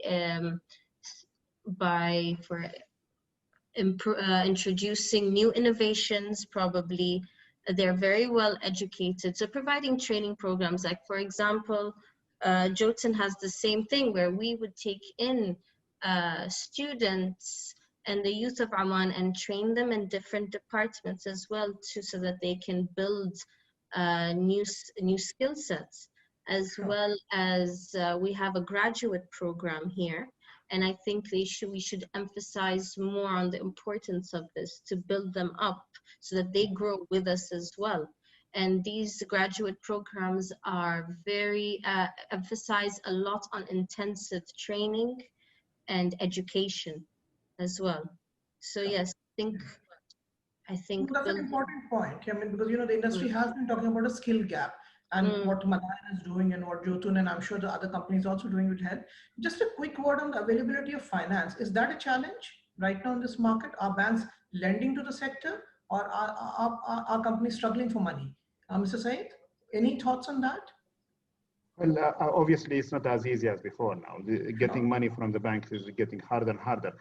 introducing new innovations. Probably they're very well educated, so providing training programs, like for example Jotun has the same thing, where we would take in students and the youth of Oman and train them in different departments as well too, so that they can build new skill sets, as well as we have a graduate program here. And I think we should emphasize more on the importance of this, to build them up so that they grow with us as well. And these graduate programs are very, emphasize a lot on intensive training and education as well. So yes, I think that's an important point. I mean, because the industry has been talking about a skill gap, and what Madain is doing and what Jotun and I'm sure the other companies also doing would help. Just a quick word on the availability of finance. Is that a challenge right now in this market? Are banks lending to the sector, or are companies struggling for money? Mr. Saeed, any thoughts on that? Well, obviously it's not as easy as before now. Getting money from the banks is getting harder and harder.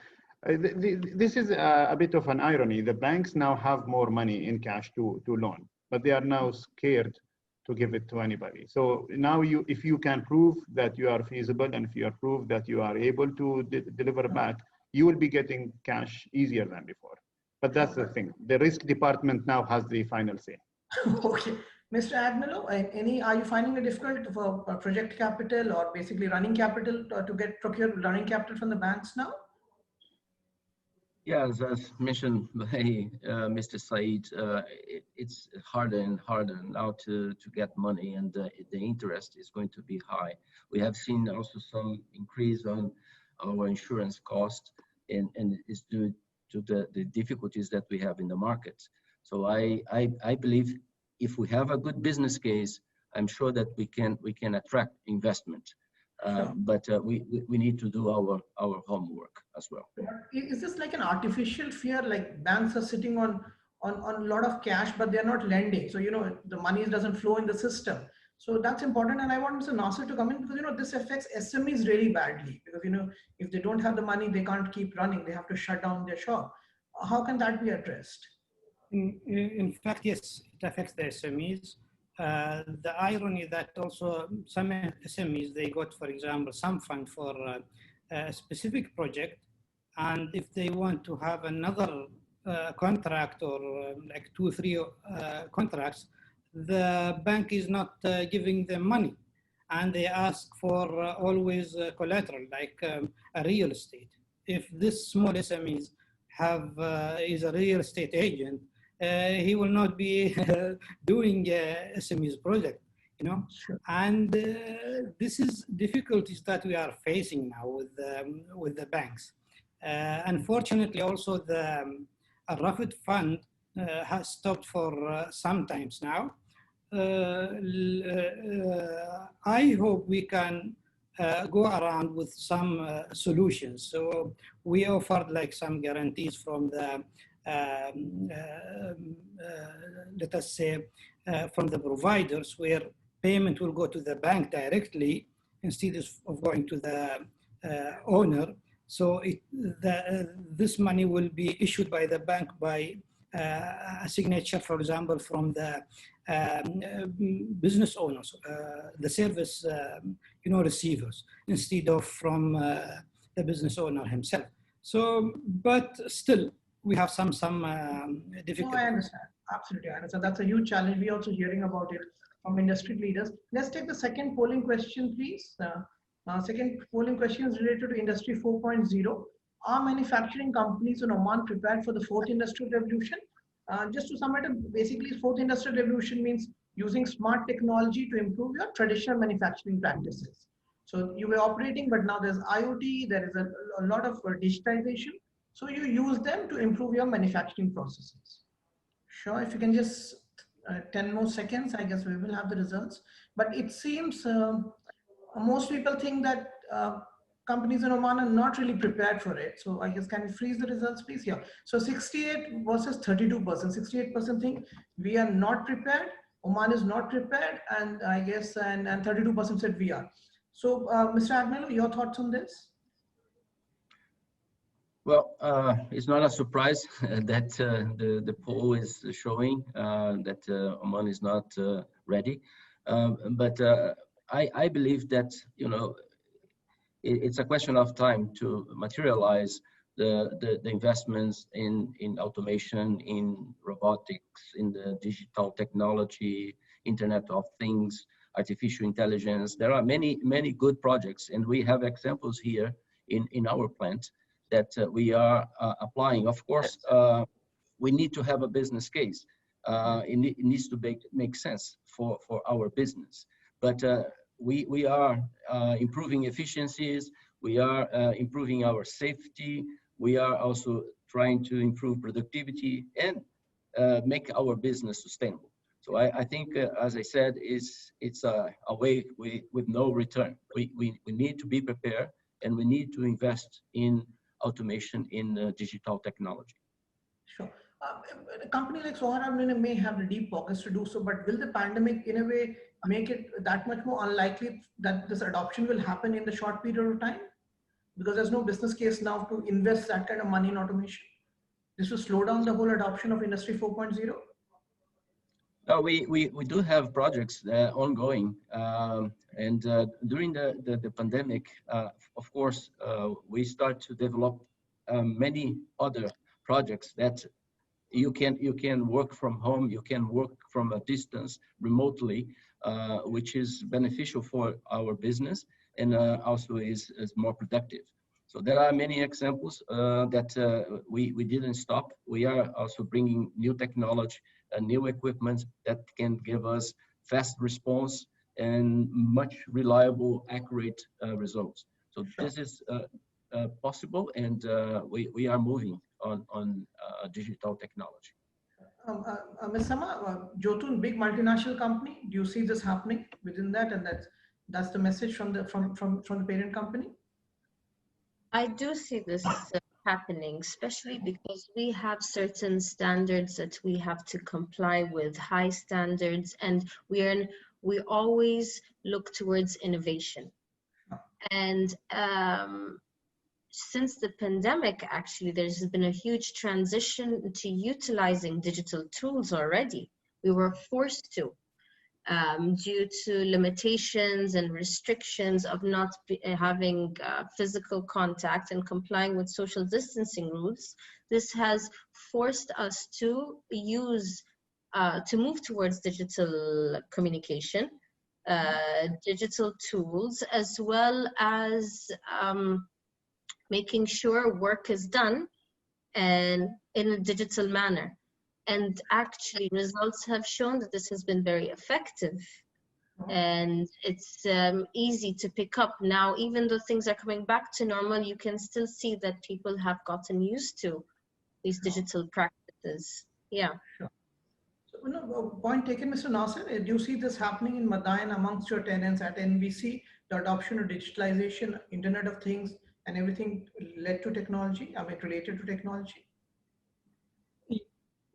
This is a bit of an irony. The banks now have more money in cash to loan, but they are now scared to give it to anybody. So now if you can prove that you are feasible, and if you prove that you are able to deliver back, you will be getting cash easier than before. But that's the thing. The risk department now has the final say. Okay. Mr. Agnello, are you finding it difficult for project capital or basically running capital to procure running capital from the banks now? Yes, as mentioned by Mr. Saeed, it's harder and harder now to get money, and the interest is going to be high. We have seen also some increase on our insurance cost, and it's due to the difficulties that we have in the market. So I believe if we have a good business case, I'm sure that we can attract investment. But we need to do our homework as well. Is this like an artificial fear, like banks are sitting on a lot of cash, but they're not lending? So, the money doesn't flow in the system. So that's important. And I want Mr. Nasser to come in, because, this affects SMEs really badly, because, if they don't have the money, they can't keep running. They have to shut down their shop. How can that be addressed? In fact, yes, it affects the SMEs. The irony that also some SMEs, they got, for example, some fund for a specific project, and if they want to have another contract or like 2 or 3 contracts, the bank is not giving them money, and they ask for always collateral like a real estate. If this small SMEs have is a real estate agent, he will not be doing SMEs project, you know. And this is difficulties that we are facing now with the banks. Unfortunately, also the Rafid Fund has stopped for some times now. I hope we can go around with some solutions. So we offered like some guarantees from the, let us say, from the providers, where payment will go to the bank directly instead of going to the owner. So this money will be issued by the bank by a signature, for example, from the business owners, the service receivers, instead of from the business owner himself. So, but still, we have some difficulties. No, I understand. Absolutely, I understand. That's a huge challenge. We're also hearing about it from industry leaders. Let's take the second polling question, please. Second polling question is related to Industry 4.0. Are manufacturing companies in Oman prepared for the fourth industrial revolution? Just to sum it up, basically, fourth industrial revolution means using smart technology to improve your traditional manufacturing practices. So you were operating, but now there's IoT, there is a lot of digitization. So you use them to improve your manufacturing processes. Sure, if you can just 10 more seconds, I guess we will have the results. But it seems most people think that companies in Oman are not really prepared for it. So I guess, can you freeze the results, please? Yeah. So 68 versus 32%. 68% think we are not prepared. Oman is not prepared. And I guess, and 32% said we are. So Mr. Agnello, your thoughts on this? Well, it's not a surprise that the poll is showing that Oman is not ready. But I believe that, it's a question of time to materialize the investments in automation, in robotics, in the digital technology, Internet of Things, artificial intelligence. There are many good projects, and we have examples here in our plant that we are applying. Of course, we need to have a business case. It needs to make sense for our business. But we are improving efficiencies. We are improving our safety. We are also trying to improve productivity and make our business sustainable. So I think, as I said, it's a way with no return. We need to be prepared, and we need to invest in automation, in digital technology. Sure. A company like Sohar Aluminium may have the deep pockets to do so, but will the pandemic in a way make it that much more unlikely that this adoption will happen in the short period of time? Because there's no business case now to invest that kind of money in automation. This will slow down the whole adoption of Industry 4.0? No, we do have projects ongoing. And during the pandemic, of course, we start to develop many other projects that you can work from home, you can work from a distance remotely, which is beneficial for our business and also is more productive. So there are many examples that we didn't stop. We are also bringing new technology and new equipment that can give us fast response and much reliable, accurate results. So this is possible, and we are moving on digital technology. Ms. Sama, Jotun, big multinational company. Do you see this happening within that, and that's the message from the parent company? I do see this happening, especially because we have certain standards that we have to comply with, high standards, and we always look towards innovation. And since the pandemic, actually, there's been a huge transition to utilizing digital tools already. We were forced to. due to limitations and restrictions of not having physical contact and complying with social distancing rules. This has forced us to move towards digital communication, digital tools, as well as making sure work is done and in a digital manner. And actually, results have shown that this has been very effective. And it's easy to pick up now. Even though things are coming back to normal, you can still see that people have gotten used to these digital practices. Yeah. Sure. So, point taken, Mr. Nasser. Do you see this happening in Madain amongst your tenants at NBC, the adoption of digitalization, Internet of Things, and everything led to technology, related to technology?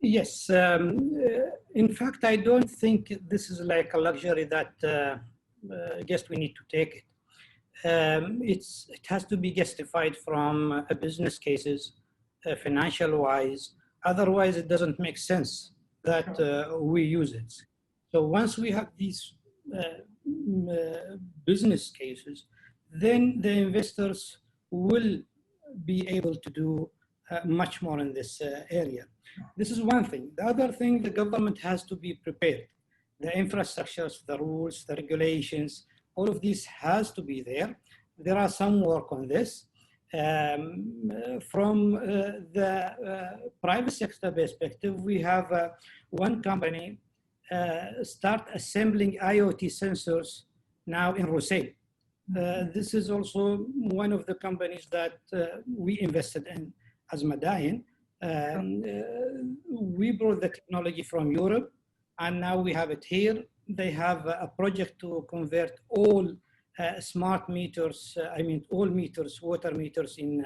Yes. In fact, I don't think this is like a luxury that I guess we need to take it. It has to be justified from business cases, financial wise. Otherwise, it doesn't make sense that we use it. So once we have these business cases, then the investors will be able to do much more in this area. This is one thing. The other thing, the government has to be prepared. The infrastructures, the rules, the regulations, all of this has to be there. There are some work on this. From the private sector perspective, we have one company start assembling IoT sensors now in Rusail. This is also one of the companies that we invested in as Madain. We brought the technology from Europe, and now we have it here. They have a project to convert all smart meters, all meters, water meters in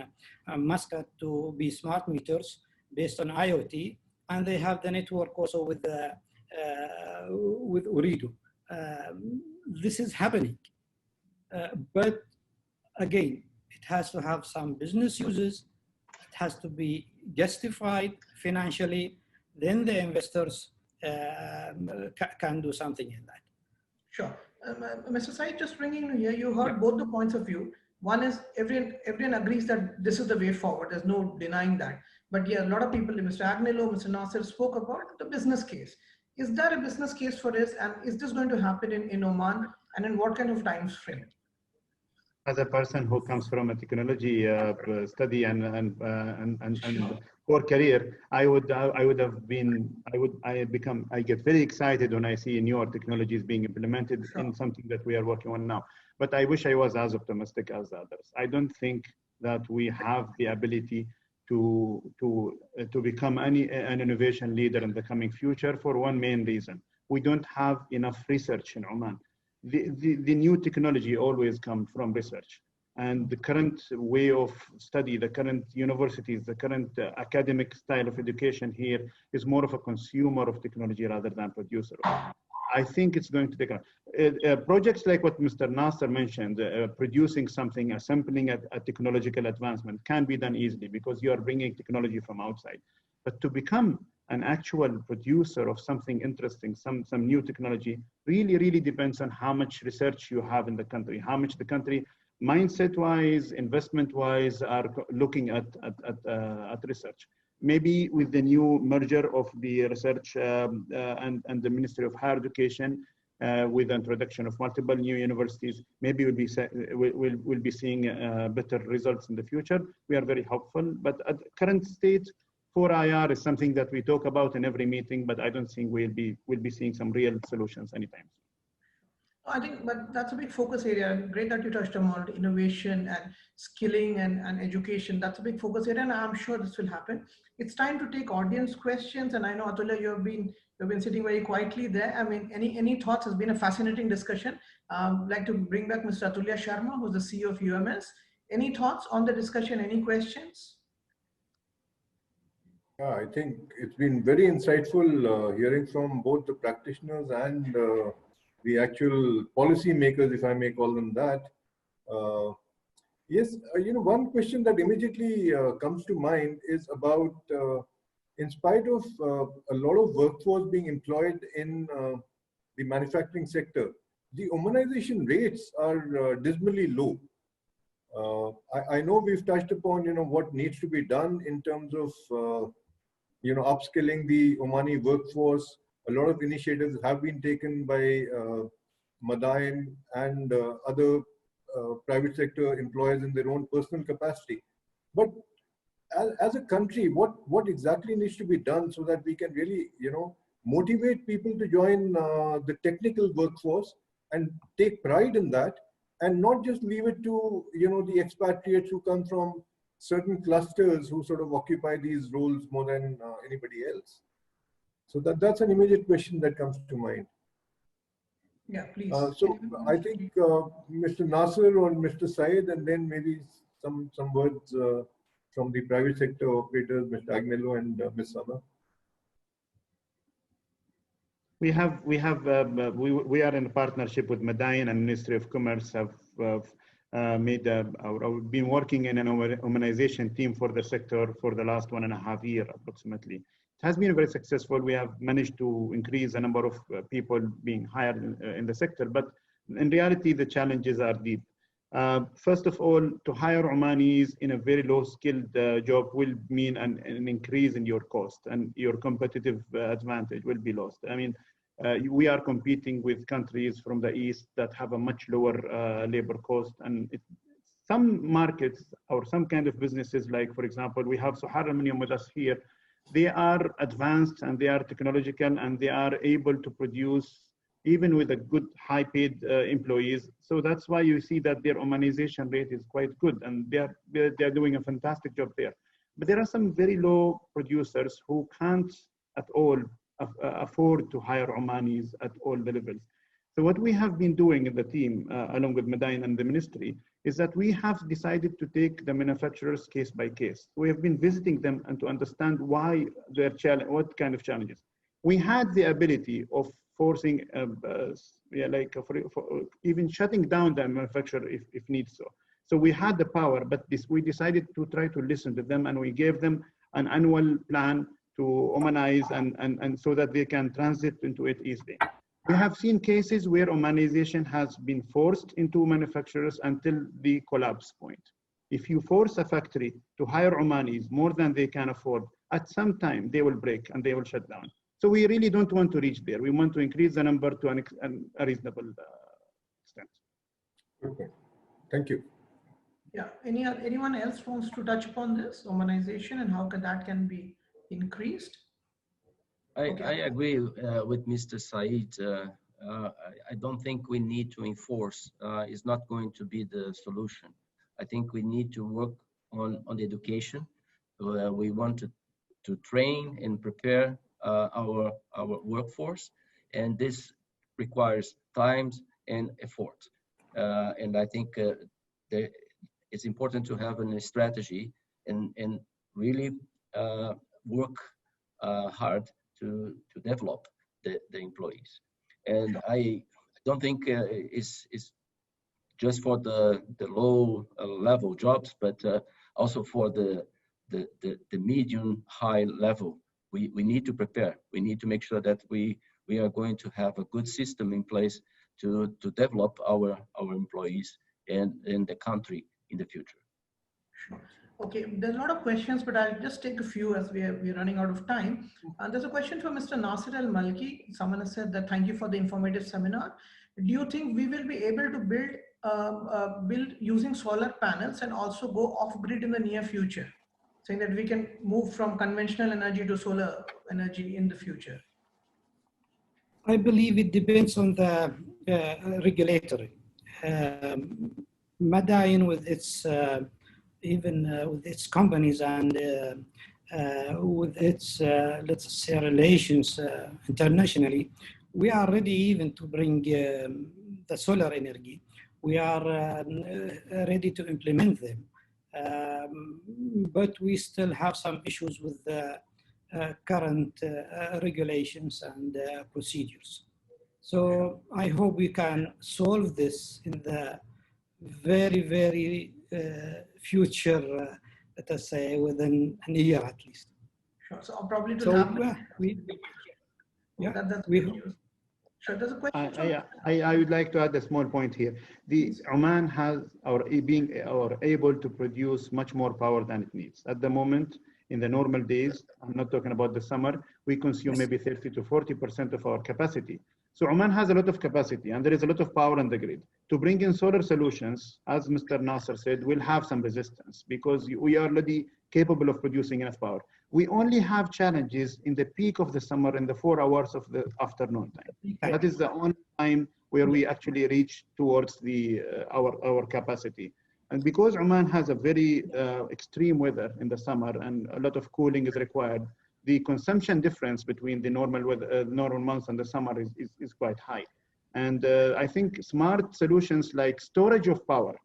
Muscat to be smart meters based on IoT, and they have the network also with Ooredoo. This is happening, but again, it has to have some business uses. It has to be justified financially. Then the investors can do something in that. Sure. Mr. Said, just bringing you here, you heard both the points of view. One is everyone agrees that this is the way forward. There's no denying that. But yeah, a lot of people, Mr. Agnello, Mr. Nasser spoke about the business case. Is there a business case for this? And is this going to happen in Oman? And in what kind of time frame? As a person who comes from a technology study and core career, I get very excited when I see newer technologies being implemented in something that we are working on now. But I wish I was as optimistic as the others. I don't think that we have the ability to become an innovation leader in the coming future for one main reason. We don't have enough research in Oman. The new technology always comes from research, and the current way of study, the current universities, the current academic style of education here is more of a consumer of technology rather than producer. I think it's going to take projects like what Mr. Nasser mentioned, producing something, assembling a technological advancement can be done easily because you are bringing technology from outside. But to become an actual producer of something interesting, some new technology, really depends on how much research you have in the country, how much the country, mindset-wise, investment-wise, are looking at research. Maybe with the new merger of the research and the Ministry of Higher Education, with the introduction of multiple new universities, maybe we'll be seeing better results in the future. We are very hopeful, but at the current state, 4IR is something that we talk about in every meeting, but I don't think we'll be seeing some real solutions anytime soon. I think, but that's a big focus area. Great that you touched on innovation and skilling and education. That's a big focus area, and I'm sure this will happen. It's time to take audience questions, and I know Atulya, you've been sitting very quietly there. I mean, any thoughts? It's been a fascinating discussion. I'd like to bring back Mr. Atulya Sharma, who's the CEO of UMS. Any thoughts on the discussion? Any questions? Yeah, I think it's been very insightful hearing from both the practitioners and the actual policy makers, if I may call them that. Yes, one question that immediately comes to mind is about, in spite of a lot of workforce being employed in the manufacturing sector, the Omanization rates are dismally low. I know we've touched upon, what needs to be done in terms of, upskilling the Omani workforce. A lot of initiatives have been taken by Madain and other private sector employers in their own personal capacity. But as a country, what exactly needs to be done so that we can really, motivate people to join the technical workforce and take pride in that, and not just leave it to, the expatriates who come from certain clusters who sort of occupy these roles more than anybody else. So that's an immediate question that comes to mind. Yeah, please. So I think Mr. Nasser or Mr. Saeed, and then maybe some words from the private sector operators, Mr. Agnello and Ms. Sama. We are in a partnership with Madain and Ministry of Commerce have been working in an Omanization team for the sector for the last 1.5 years approximately. It has been very successful. We have managed to increase the number of people being hired in the sector, but in reality, the challenges are deep. First of all, to hire Omanis in a very low skilled job will mean an increase in your cost, and your competitive advantage will be lost. I mean, we are competing with countries from the East that have a much lower labor cost, and some markets or some kind of businesses, like for example, we have Sohar Aluminium with us here. They are advanced and they are technological and they are able to produce even with a good high paid employees. So that's why you see that their Omanization rate is quite good, and they're doing a fantastic job there. But there are some very low producers who can't at all afford to hire Omanis at all the levels. So what we have been doing in the team, along with Madain and the ministry, is that we have decided to take the manufacturers case by case. We have been visiting them and to understand why their challenge, what kind of challenges. We had the ability of forcing, even shutting down the manufacturer if needs so. So we had the power, but we decided to try to listen to them, and we gave them an annual plan to Omanize and so that they can transit into it easily. We have seen cases where Omanization has been forced into manufacturers until the collapse point. If you force a factory to hire Omanis more than they can afford, at some time they will break and they will shut down. So we really don't want to reach there. We want to increase the number to a reasonable extent. Okay, thank you. Yeah, anyone else wants to touch upon this, Omanization, and how that can be increased? I agree with Mr. Saeed. I don't think we need to enforce. It's not going to be the solution. I think we need to work on education. We want to train and prepare our workforce, and this requires time and effort. And I think it's important to have a strategy and really work hard to develop the employees. And I don't think it's just for the low level jobs, but also for the medium high level. We need to prepare. We need to make sure that we are going to have a good system in place to develop our employees and the country in the future. Sure. Okay, there's a lot of questions, but I'll just take a few as we're running out of time. And there's a question from Mr. Nasir Al Malki. Someone has said that thank you for the informative seminar. Do you think we will be able to build using solar panels and also go off-grid in the near future? Saying that we can move from conventional energy to solar energy in the future. I believe it depends on the regulatory. Madain with its with its companies and with its let's say relations internationally, we are ready even to bring the solar energy. We are ready to implement them, but we still have some issues with the current regulations and procedures. So I hope we can solve this in the very, very future, let us say within a year at least. Sure. So probably to so happen. we that's we good news. Sure, there's a question from I would like to add a small point here. The Oman has or able to produce much more power than it needs. At the moment, in the normal days, I'm not talking about the summer, we consume maybe 30 to 40% of our capacity. So Oman has a lot of capacity and there is a lot of power on the grid. To bring in solar solutions, as Mr. Nasser said, we'll have some resistance because we are already capable of producing enough power. We only have challenges in the peak of the summer in the 4 hours of the afternoon time. That is the only time where we actually reach towards the our capacity. And because Oman has a very extreme weather in the summer and a lot of cooling is required, the consumption difference between the normal months and the summer is quite high. And I think smart solutions like storage of power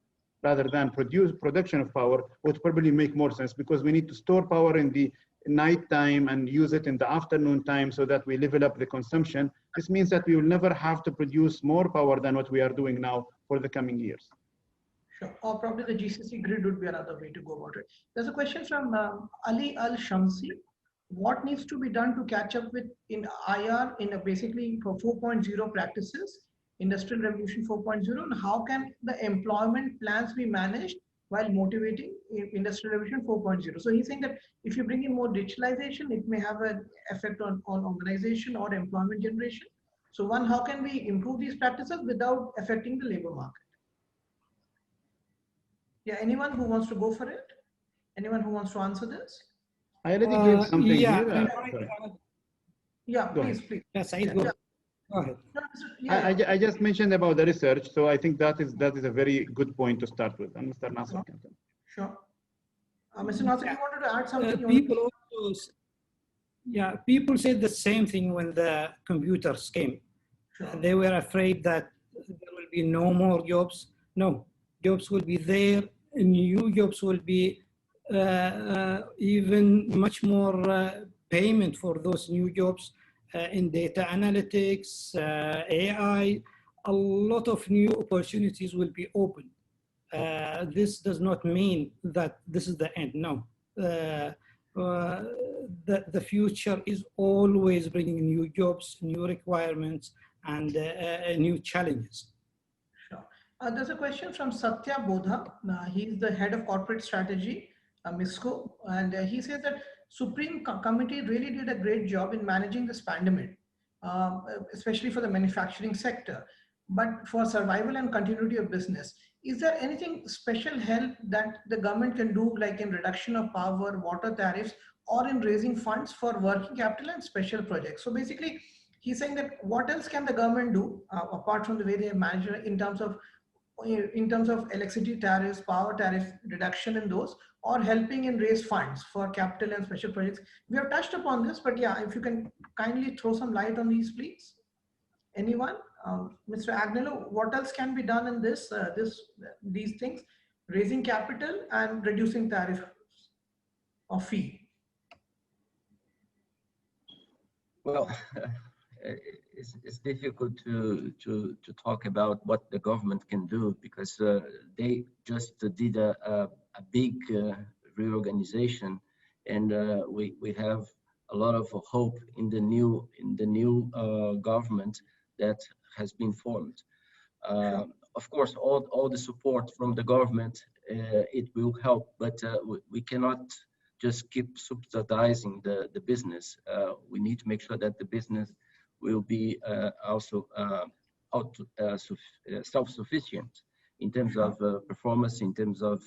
rather than production of power would probably make more sense, because we need to store power in the night time and use it in the afternoon time so that we level up the consumption. This means that we will never have to produce more power than what we are doing now for the coming years. Sure. Or probably the GCC grid would be another way to go about it. There's a question from Ali Al Shamsi. What needs to be done to catch up with in IR in basically for 4.0 practices, Industrial Revolution 4.0, and how can the employment plans be managed while motivating Industrial Revolution 4.0? So he's saying that if you bring in more digitalization, it may have an effect on organization or employment generation. So one, how can we improve these practices without affecting the labor market? Yeah, anyone who wants to go for it? Anyone who wants to answer this? I already gave something here. Yeah, please. Yes, I go. Go ahead. I just mentioned about the research, so I think that is a very good point to start with. And Mr. Nasser can continue. Sure. Mr. Nasser, you wanted to add something? People said the same thing when the computers came. Sure. They were afraid that there will be no more jobs. No, jobs will be there. New jobs will be even much more payment for those new jobs in data analytics, AI. A lot of new opportunities will be open. This does not mean that this is the end. No. The future is always bringing new jobs, new requirements, and new challenges. Sure. There's a question from Satya Bodha. He's the head of corporate strategy, MISCO, and he says that Supreme Committee really did a great job in managing this pandemic, especially for the manufacturing sector. But for survival and continuity of business, is there anything special help that the government can do, like in reduction of power, water tariffs, or in raising funds for working capital and special projects? So basically, he's saying that what else can the government do apart from the way they manage it in terms of electricity tariffs, power tariff reduction in those, or helping in raise funds for capital and special projects? We have touched upon this, but yeah, if you can kindly throw some light on these, please. Anyone? Mr. Agnello, what else can be done in these things, raising capital and reducing tariff or fee? Well, it's difficult to talk about what the government can do, because they just did a big reorganization, and we have a lot of hope in the new government that has been formed. Of course, all the support from the government, it will help, but we cannot just keep subsidizing the business. We need to make sure that the business will be also self-sufficient in terms of performance, in terms of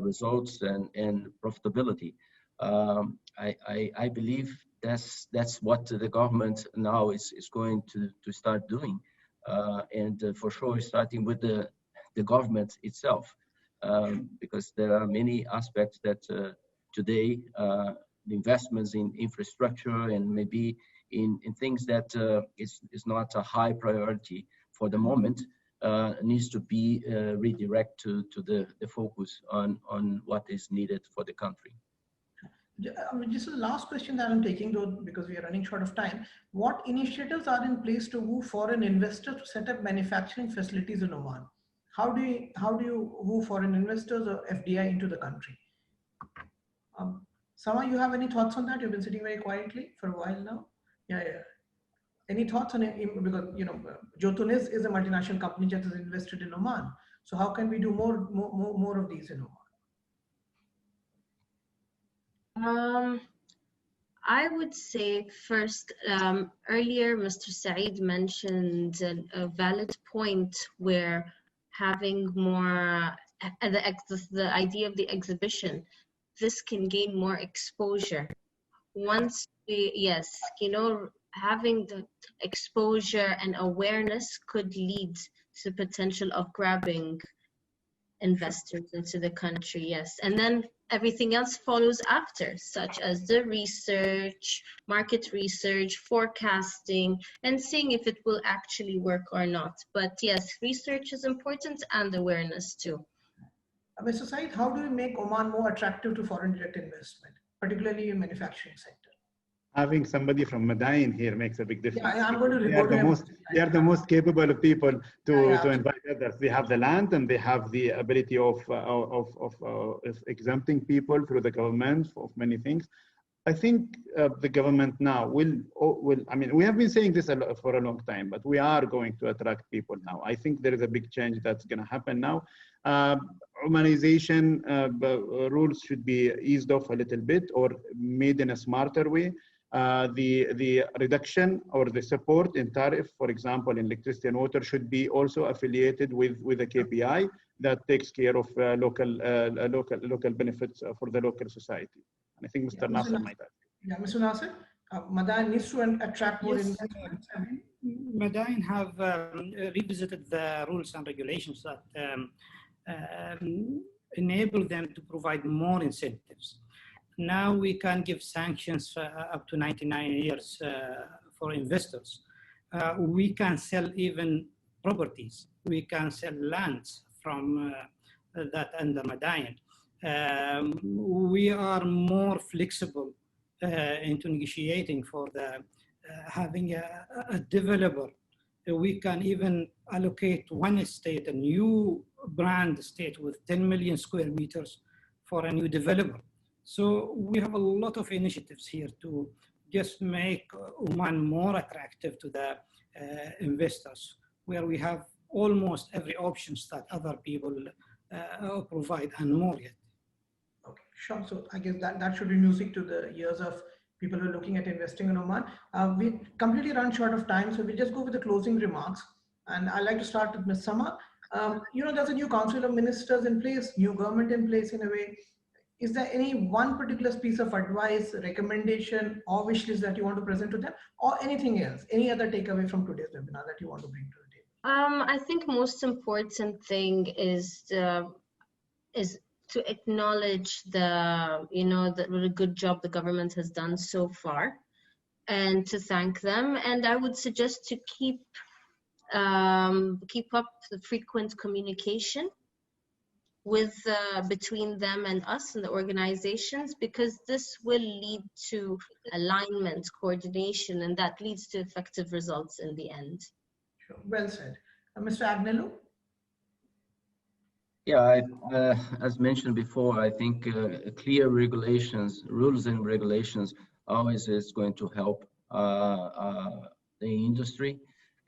results and profitability. I believe that's what the government now is going to start doing, and for sure starting with the government itself, because there are many aspects that today the investments in infrastructure and maybe in things that is not a high priority for the moment needs to be redirected to the focus on what is needed for the country. This is the last question that I'm taking, though, because we are running short of time. What initiatives are in place to woo foreign investors to set up manufacturing facilities in Oman? How do you woo foreign investors or FDI into the country? Sama, you have any thoughts on that? You've been sitting very quietly for a while now. Yeah. Any thoughts on it? Because Jotun is a multinational company that is invested in Oman. So how can we do more of these in Oman? I would say first, earlier Mr. Saeed mentioned a valid point where having more, the idea of the exhibition, this can gain more exposure. Once we, yes, having the exposure and awareness could lead to potential of grabbing investors into the country, yes. And then everything else follows after, such as the research, market research, forecasting, and seeing if it will actually work or not. But yes, research is important and awareness too. Mr. Said, how do we make Oman more attractive to foreign direct investment, particularly in manufacturing sector? Having somebody from Madain here makes a big difference. Yeah, I'm going to report they are the most capable of people to invite others. They have the land and they have the ability of exempting people through the government of many things. I think the government now will, I mean, we have been saying this for a long time, but we are going to attract people now. I think there is a big change that's going to happen now. Omanization rules should be eased off a little bit or made in a smarter way. The reduction or the support in tariff, for example, in electricity and water, should be also affiliated with a KPI that takes care of local benefits for the local society. And I think Mr. Nasser might add. Yeah, Mr. Nasser, Madain needs to attract more investment. Madain have revisited the rules and regulations that enable them to provide more incentives. Now we can give sanctions up to 99 years for investors. We can sell even properties. We can sell lands from that under Madain. We are more flexible into negotiating for the having a developer. We can even allocate one estate, a new brand estate with 10 million square meters for a new developer. So we have a lot of initiatives here to just make Oman more attractive to the investors, where we have almost every options that other people provide and more yet. Okay, sure. So I guess that should be music to the ears of people who are looking at investing in Oman. We completely run short of time, so we just go with the closing remarks. And I'd like to start with Ms. Sama. There's a new council of ministers in place, new government in place in a way. Is there any one particular piece of advice, recommendation, or wish list that you want to present to them, or anything else, any other takeaway from today's webinar that you want to bring to the table? I think most important thing is to acknowledge the good job the government has done so far, and to thank them. And I would suggest to keep up the frequent communication with between them and us and the organizations, because this will lead to alignment, coordination, and that leads to effective results in the end. Sure. Well said. Mr. Agnello? Yeah, as mentioned before, I think clear regulations, rules and regulations always is going to help the industry.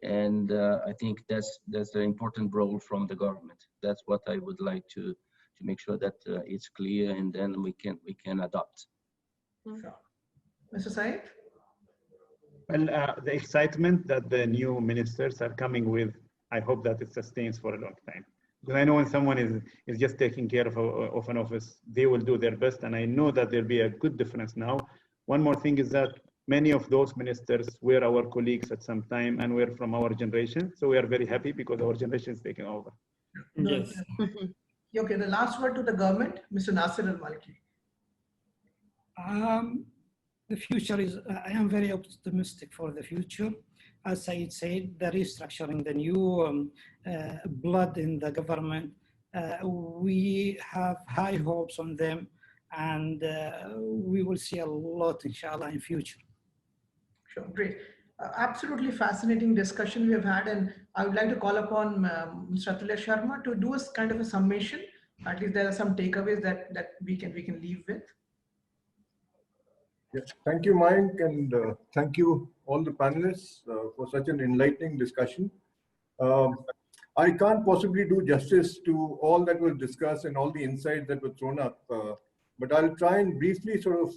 And I think that's an important role from the government. That's what I would like to make sure that it's clear, and then we can adopt. Sure. Mr. Said? Well, the excitement that the new ministers are coming with, I hope that it sustains for a long time. Because I know when someone is just taking care of an office, they will do their best, and I know that there'll be a good difference now. One more thing is that many of those ministers were our colleagues at some time and were from our generation. So we are very happy because our generation is taking over. Yes. Okay, the last word to the government, Mr. Nasser Al-Malki. The future is, I am very optimistic for the future. As Said said, the restructuring, the new blood in the government, we have high hopes on them, and we will see a lot, inshallah, in future. Sure, great. Absolutely fascinating discussion we have had, and I would like to call upon Mr. Atulya Sharma to do a kind of a summation. At least there are some takeaways that we can leave with. Yeah. Thank you, Mayank, and thank you all the panelists for such an enlightening discussion. I can't possibly do justice to all that was discussed and all the insights that were thrown up, but I'll try and briefly sort of,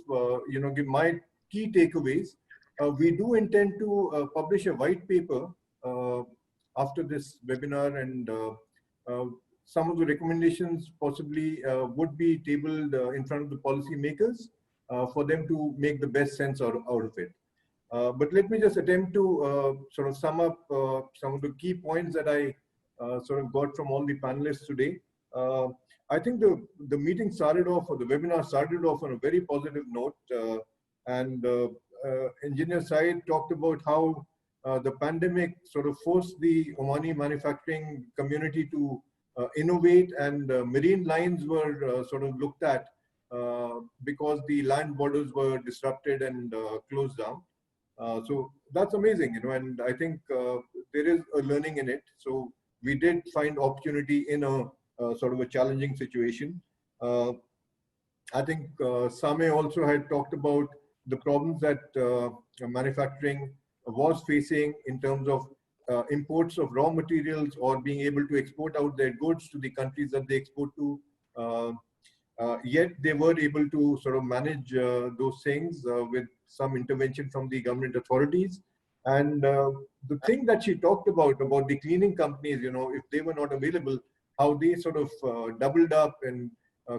give my key takeaways. We do intend to publish a white paper after this webinar, and some of the recommendations possibly would be tabled in front of the policymakers for them to make the best sense out of it. But let me just attempt to sort of sum up some of the key points that I sort of got from all the panelists today. I think the meeting started off, or the webinar started off on a very positive note. And Engineer Syed talked about how the pandemic sort of forced the Omani manufacturing community to innovate, and marine lines were sort of looked at because the land borders were disrupted and closed down. So that's amazing, and I think there is a learning in it. So we did find opportunity in a sort of a challenging situation. I think Same also had talked about the problems that manufacturing was facing in terms of imports of raw materials, or being able to export out their goods to the countries that they export to. Yet they were able to sort of manage those things with some intervention from the government authorities. And the thing that she talked about the cleaning companies, if they were not available, how they sort of doubled up and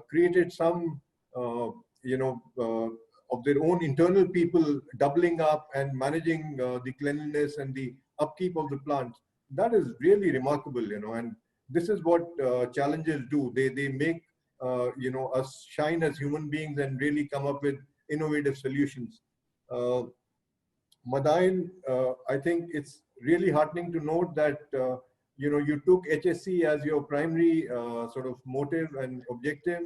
created some, of their own internal people doubling up and managing the cleanliness and the upkeep of the plant. That is really remarkable, and this is what challenges do. They make us shine as human beings and really come up with innovative solutions. Madain, I think it's really heartening to note that you took HSC as your primary sort of motive and objective,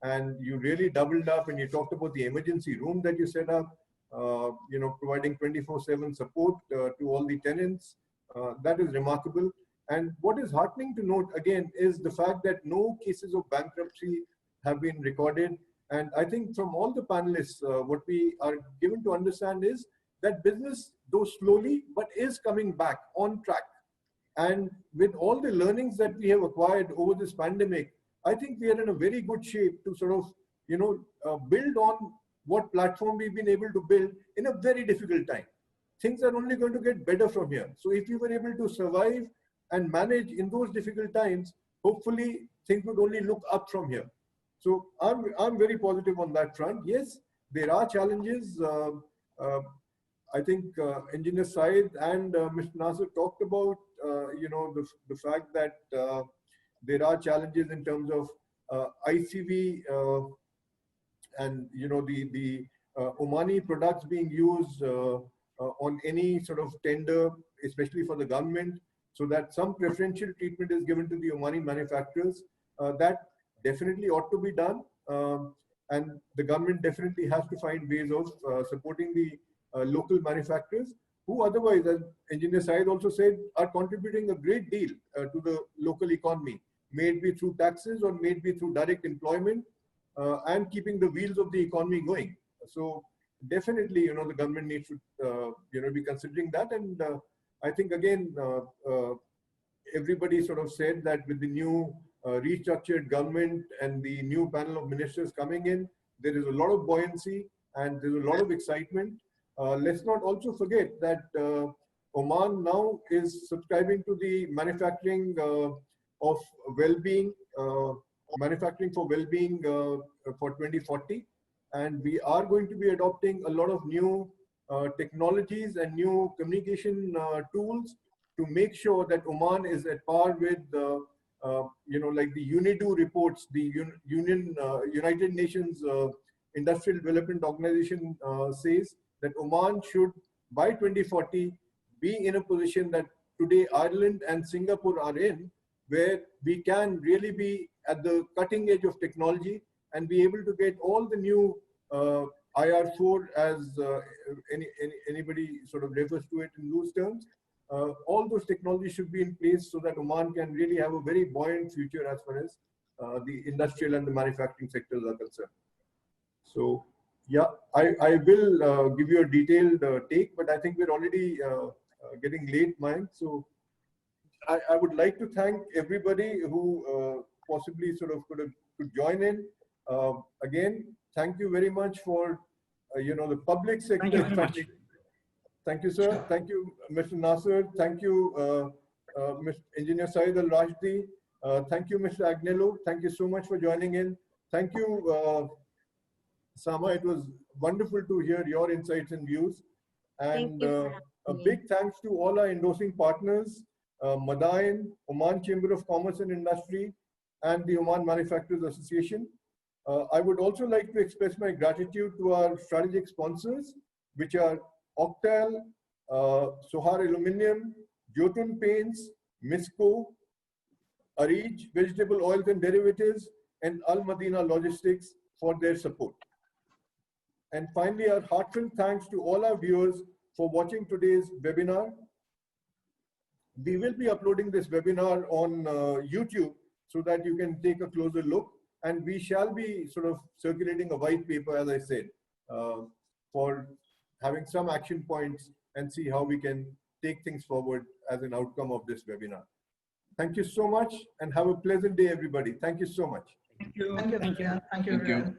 and you really doubled up, and you talked about the emergency room that you set up, providing 24/7 support to all the tenants. That is remarkable. And what is heartening to note again is the fact that no cases of bankruptcy have been recorded. And I think from all the panelists, what we are given to understand is that business, though slowly, but is coming back on track. And with all the learnings that we have acquired over this pandemic, I think we are in a very good shape to sort of, build on what platform we've been able to build in a very difficult time. Things are only going to get better from here. So if you were able to survive and manage in those difficult times, hopefully things would only look up from here. So I'm very positive on that front. Yes, there are challenges. I think Engineer Syed and Mr. Nasser talked about, the fact that there are challenges in terms of ICV and, the Omani products being used on any sort of tender, especially for the government, so that some preferential treatment is given to the Omani manufacturers. That definitely ought to be done. And the government definitely has to find ways of supporting the local manufacturers, who otherwise, as Engineer Syed also said, are contributing a great deal to the local economy, may it be through taxes or may it be through direct employment, and keeping the wheels of the economy going. So definitely, the government needs to, be considering that. And I think, again, everybody sort of said that with the new restructured government and the new panel of ministers coming in, there is a lot of buoyancy and there's a lot of excitement. Let's not also forget that Oman now is subscribing to the manufacturing of well-being, manufacturing for well-being for 2040. And we are going to be adopting a lot of new technologies and new communication tools to make sure that Oman is at par with, like the UNIDO reports, the United Nations Industrial Development Organization says that Oman should, by 2040, be in a position that today Ireland and Singapore are in, where we can really be at the cutting edge of technology and be able to get all the new IR4, as anybody sort of refers to it in those terms. All those technologies should be in place so that Oman can really have a very buoyant future as far as the industrial and the manufacturing sectors are concerned. So Yeah, I will give you a detailed take, but I think we're already getting late, Mike. So I would like to thank everybody who possibly sort of could join in. Again, thank you very much for the public sector. Thank you very much. Thank you, sir. Thank you, Mr. Nasser. Thank you, Mr. Engineer Saeed Al Rashdi. Thank you, Mr. Agnello. Thank you so much for joining in. Thank you, Sama. It was wonderful to hear your insights and views. And Thank you for a having me. big thanks to all our endorsing partners, Madain, Oman Chamber of Commerce and Industry, and the Oman Manufacturers Association. I would also like to express my gratitude to our strategic sponsors, which are Octal, Sohar Aluminium, Jotun Paints, Misco, Arij Vegetable Oils and Derivatives, and Al Madina Logistics for their support. And finally, our heartfelt thanks to all our viewers for watching today's webinar. We will be uploading this webinar on YouTube so that you can take a closer look. And we shall be sort of circulating a white paper, as I said, for having some action points and see how we can take things forward as an outcome of this webinar. Thank you so much and have a pleasant day, everybody. Thank you so much. Thank you. Thank you. Thank you. Thank you, Thank you. everyone.